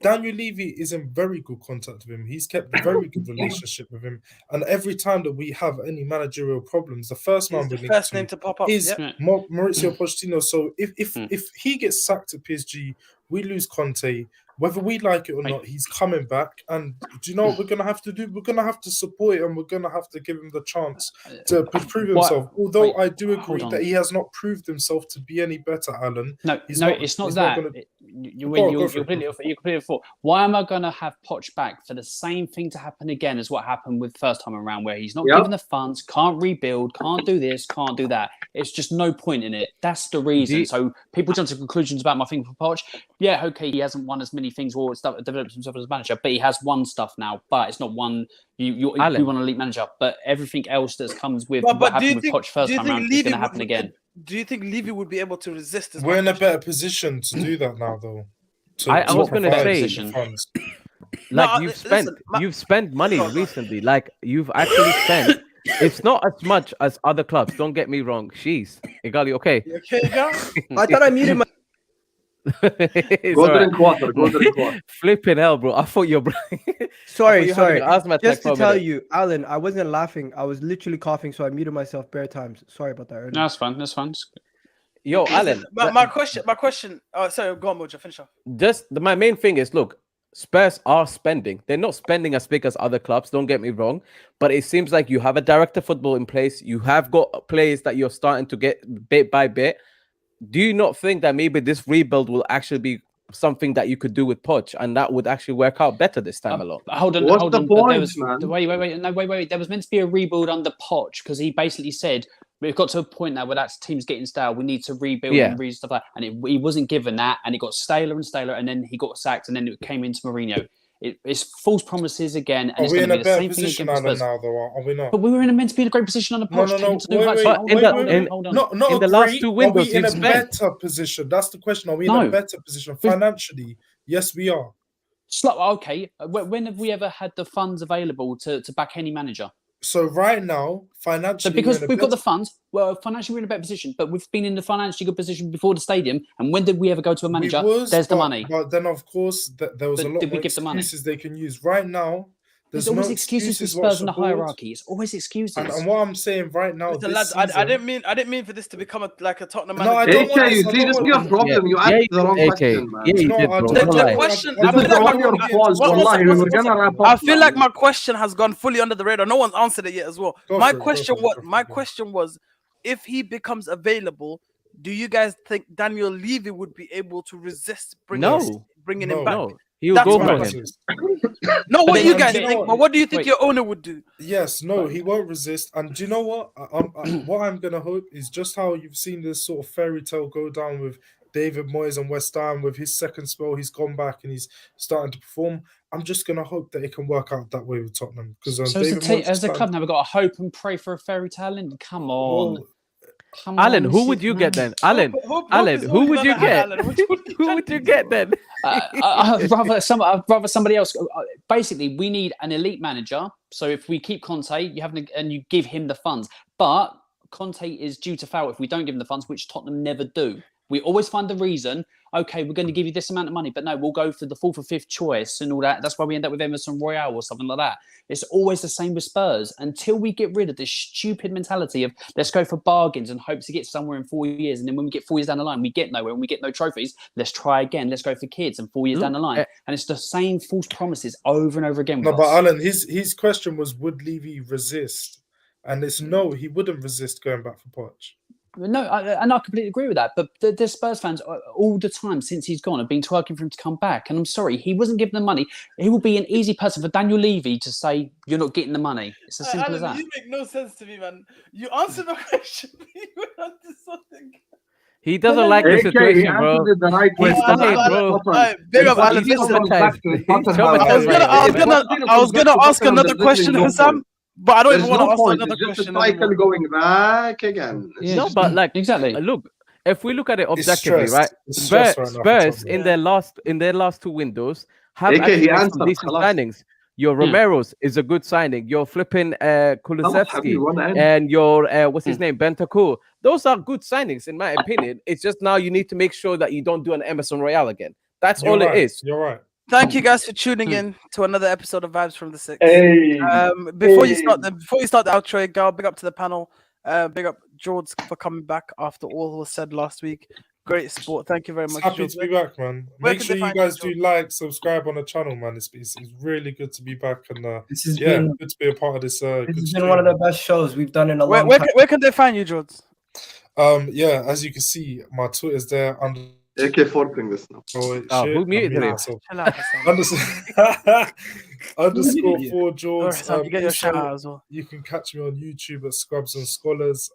Daniel Levy is in very good contact with him. He's kept a very good relationship with him, and every time that we have any managerial problems, the first man He's we the link first to name to pop up. is Yeah. Mauricio Pochettino. So if he gets sacked at PSG, we lose Conte. Whether we like it or not, he's coming back. And do you know what we're gonna have to do? We're gonna have to support it, and we're gonna have to give him the chance to prove himself. Although I do agree hold that on. he has not proved himself to be any better, Alan. No, He's it's not he's that. gonna- You're Go for it, completely for. Why am I going to have Poch back for the same thing to happen again as what happened with first time around, where he's not Yep. given the funds, can't rebuild, can't do this, can't do that. It's just no point in it. That's the reason. So people jump to conclusions about my thing for Poch. Yeah, okay, he hasn't won as many things or developed himself as a manager, but he has won stuff now. But it's not one you want an elite manager. But everything else that comes with what But do happened you with think Poch first time around is going to happen again. Do you think Levy would be able to resist this? We're in a better position to do that now, though. I was gonna provide say- the funds. Like No, you've spent money recently. Like you've actually spent. It's not as much as other clubs. Don't get me wrong. Sheesh, Egal, you okay? You okay, girl? I thought I muted my. It's Go alright. drink water. Go drink water. Flipping hell, bro. I thought you're Sorry. you having an asthma attack Just for to a tell minute. you, Alan, I wasn't laughing. I was literally coughing, so I muted myself bare times. Sorry about that earlier. No, that's fine. That's fine. Yo, Alan. My question. Oh, sorry, go on, Mojo. Finish off. My main thing is, look, Spurs are spending. They're not spending as big as other clubs. Don't get me wrong, but it seems like you have a director of football in place. You have got players that you're starting to get bit by bit. Do you not think that maybe this rebuild will actually be something that you could do with Poch, and that would actually work out better this time a lot? Hold on. What's Hold the on. But there point, was, man? Wait. There was meant to be a rebuild under Poch because he basically said we've got to a point now where that team's getting stale. We need to rebuild and read stuff like that. And he wasn't given that, and it got staler and staler, and then he got sacked, and then it came into Mourinho. It's false promises again, and Are it's we going in to a be the better same thing position, against Alan, Spurs. now, though? Are we not? But we were meant to be in a great position under Poch. Not in the last two windows, are we in a you've spent. better position? That's the question. Are we in a better position financially? Yes, we are. Okay. When have we ever had the funds available to back any manager? So right now, financially, So because we're in a we've got better- the funds, well, financially we're in a better position, but we've been in the financially good position before the stadium. And when did we ever go to a manager? There's the money. But then, of course, there was But a lot did we more give the money? excuses they can use. Right now, There's no always excuses for Spurs in the hierarchy. It's always excuses. And what I'm saying right now, Listen, this lads, season, I didn't mean for this to become like a Tottenham No, I manager. don't want you this. see, this is your problem. You asked the wrong question, man. Yeah, you No, did, I bro. don't- Don't The lie. question, I I don't feel like want all your my- faults. one Wallahi, second, we one were second. gonna wrap I up, feel man. like my question has gone fully under the radar. No one's answered it yet as well. My question was, if he becomes available, do you guys think Daniel Levy would be able to resist bringing him back? No, he'll That's go my for question. him. Not what then you you guys think- think, but what do you think your owner would do? Yes, no, he won't resist. And do you know what? What I'm gonna hope is just how you've seen this sort of fairy tale go down with David Moyes and West Ham. With his second spell, he's gone back and he's starting to perform. I'm just gonna hope that it can work out that way with Tottenham because So as a club now, we've got to hope and pray for a fairy tale ending. Come on. Well, Come Alan, on, who this would is you get mad. then? Alan, Hope is who would always you gonna get? have Alan. Who would you get then? I'd rather somebody else. Basically, we need an elite manager. So if we keep Conte, and you give him the funds. But Conte is due to foul if we don't give him the funds, which Tottenham never do. We always find the reason. Okay, we're going to give you this amount of money, but no, we'll go for the 4th or 5th choice and all that. That's why we end up with Emerson Royale or something like that. It's always the same with Spurs. Until we get rid of this stupid mentality of let's go for bargains and hope to get somewhere in 4 years. And then when we get 4 years down the line, we get nowhere and we get no trophies. Let's try again. Let's go for kids and 4 years down the line. And it's the same false promises over and over again. No, but Alan, his question was, would Levy resist? And it's no, he wouldn't resist going back for Poch. No, and I completely agree with that. But the Spurs fans all the time since he's gone have been twerking for him to come back. And I'm sorry, he wasn't given the money. He will be an easy person for Daniel Levy to say, you're not getting the money. It's as simple as Alan, that. you make no sense to me, man. You answered the question. You went on to something. He doesn't like the situation, bro. The right way. He's tired, bro. Big up, Alan. Listen, I was gonna ask another question, Hussam. But I don't even want to ask another question. Just a cycle going back again. No, but like exactly. Look, if we look at it objectively, stressed. right? It's stressed right now for Spurs Tottenham. in their last 2 windows have AK, actually he made some answered. decent Khalas. signings. Your Romero's is a good signing. Your flipping Kulusevski and your what's his name, Bentancur. Those are good signings in my opinion. It's just now you need to make sure that you don't do an Emerson Royale again. That's all it is. You're right. Thank you guys for tuning in to another episode of Vibes from the Six. Hey. Before you start the outro, Egal, big up to the panel. Big up George for coming back after all was said last week. Great sport. Thank you very much. Happy George. to be back, man. Where Make can sure they you find guys you, do like, subscribe on the channel, man. It's really good to be back, and this has yeah, been, good to be a part of this. This has been one of the best shows we've done in a long time. Where can they find you, George? Yeah, as you can see, my Twitter's there under. AK4 this now. Who muted him? Underscore 4 George. You get your shout out as well. You can catch me on YouTube at Scrubs and Scholars.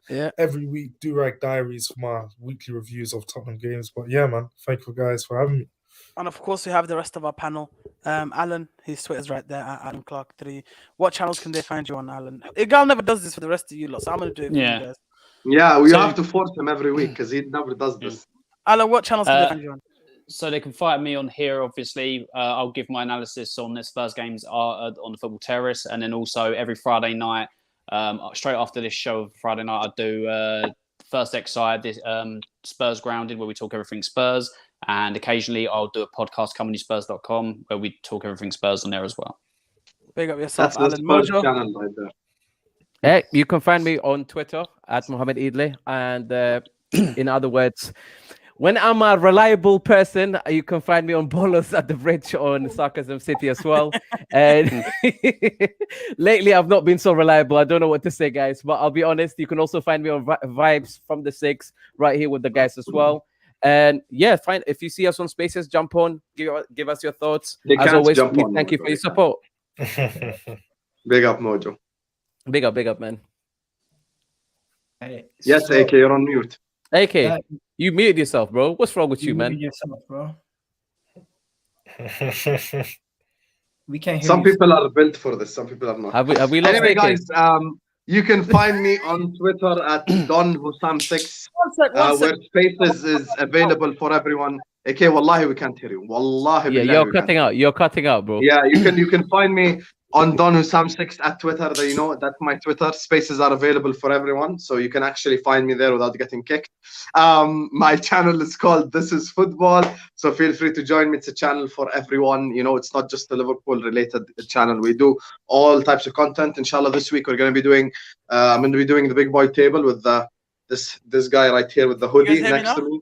Yeah. Every week, do rag diaries for my weekly reviews of Tottenham games. But yeah, man, thank you guys for having me. And of course, we have the rest of our panel. Alan, his Twitter's right there at Adam Clark 3. What channels can they find you on, Alan? Egal never does this for the rest of you lot, so I'm gonna do it for you guys. Yeah, we have to force him every week because he never does this. Alan, what channels can they find you on? So they can find me on here, obviously. I'll give my analysis on the Spurs games on the Football Terrace. And then also every Friday night, straight after this show, Friday night, I do First X Side, this Spurs Grounded, where we talk everything Spurs. And occasionally I'll do a podcast, comedyspurs.com, where we talk everything Spurs on there as well. Big up yourself, That's Alan. the Spurs channel right there. Hey, you can find me on Twitter at Mohammed Idle. And in other words, when I'm a reliable person, you can find me on Bolos at the Bridge on Sarcasm City as well. And lately, I've not been so reliable. I don't know what to say, guys. But I'll be honest, you can also find me on Vibes from the Six right here with the guys as well. And yeah, fine. If you see us on Spaces, jump on, give us your thoughts. As always, thank you for your support. Big up, Mojo. Big up, man. Hey, yes, AK, you're on mute. AK, you muted yourself, bro. What's wrong with you, man? Yourself, bro. We can't hear Some you. people are built for this. Some people are not. Have we lost anyway, AK? guys, you can find me on Twitter at DonHussam6, where Spaces is available for everyone. AK, wallahi, we can't hear you. Wallahi, yeah, you're cutting out. You're cutting out, bro. Yeah, you can find me on Don6 at Twitter. You know, that's my Twitter. Spaces are available for everyone, so you can actually find me there without getting kicked. My channel is called This Is Football, so feel free to join me. It's a channel for everyone. You know, it's not just a Liverpool related channel. We do all types of content. Inshallah, this week we're going to be doing. I'm going to be doing the big boy table with this guy right here with the hoodie next to me.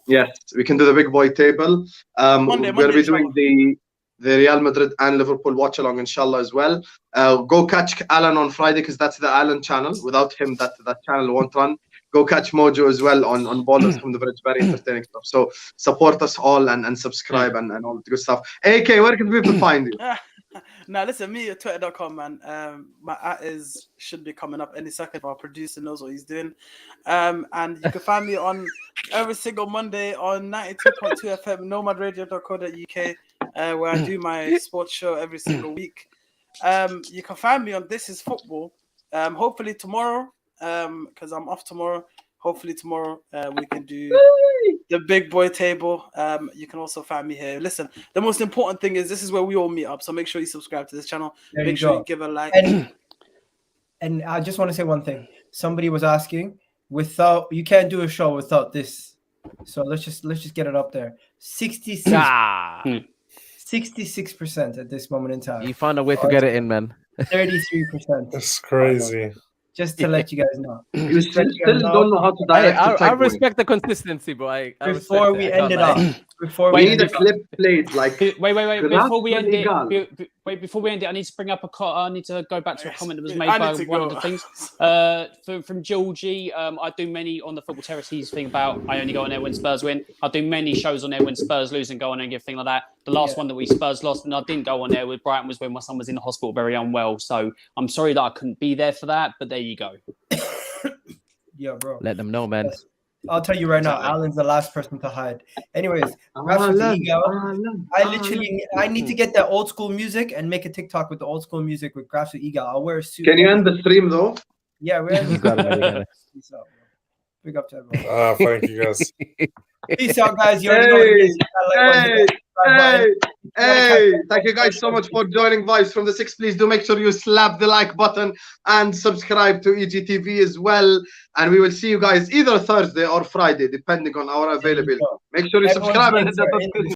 Yes, we can do the big boy table. We're going to be doing the Real Madrid and Liverpool watch along, inshallah, as well. Go catch Alan on Friday because that's the Alan channel. Without him, that channel won't run. Go catch Mojo as well on Ballers from the Bridge. Very entertaining stuff. So support us all and subscribe and all the good stuff. AK, where can people find you? Now listen, me at twitter.com, man. My should be coming up any second. Our producer knows what he's doing. And you can find me on every single Monday on 92.2 FM, nomadradio.co.uk, where I do my sports show every single week. You can find me on This Is Football. Hopefully tomorrow, because I'm off tomorrow. Hopefully tomorrow we can do the big boy table. You can also find me here. Listen, the most important thing is this is where we all meet up. So make sure you subscribe to this channel. Make sure you give a like. And I just want to say one thing. Somebody was asking, you can't do a show without this. So let's just get it up there. 66% at this moment in time. You found a way to get it in, man. 33%. That's crazy. Just to let you guys know. You still don't know how to direct I respect the consistency, bro. Before we end it off, we need a clip played. Like wait. Before we end it, I need to bring up I need to go back to a comment that was made by one of the things. From Georgie, I do many on the Football Terrace. He's thing about I only go on there when Spurs win. I do many shows on there when Spurs lose and go on there and give thing like that. The last one that Spurs lost and I didn't go on there with Brighton was when my son was in the hospital very unwell. So I'm sorry that I couldn't be there for that, but there you go. Yeah, bro. Let them know, man. I'll tell you right now, Alan's the last person to hide. Anyways, I need to get that old school music and make a TikTok with the old school music with Graphs with Egal. I'll wear a suit. Can you end the stream though? Yeah, we're ending the stream. Big up to everyone. Thank you guys. Peace out, guys. You already know what it is. Hey, thank you guys so much for joining Vibes from the Six. Please do make sure you slap the like button and subscribe to EGTV as well. And we will see you guys either Thursday or Friday, depending on our availability. Make sure you subscribe and hit that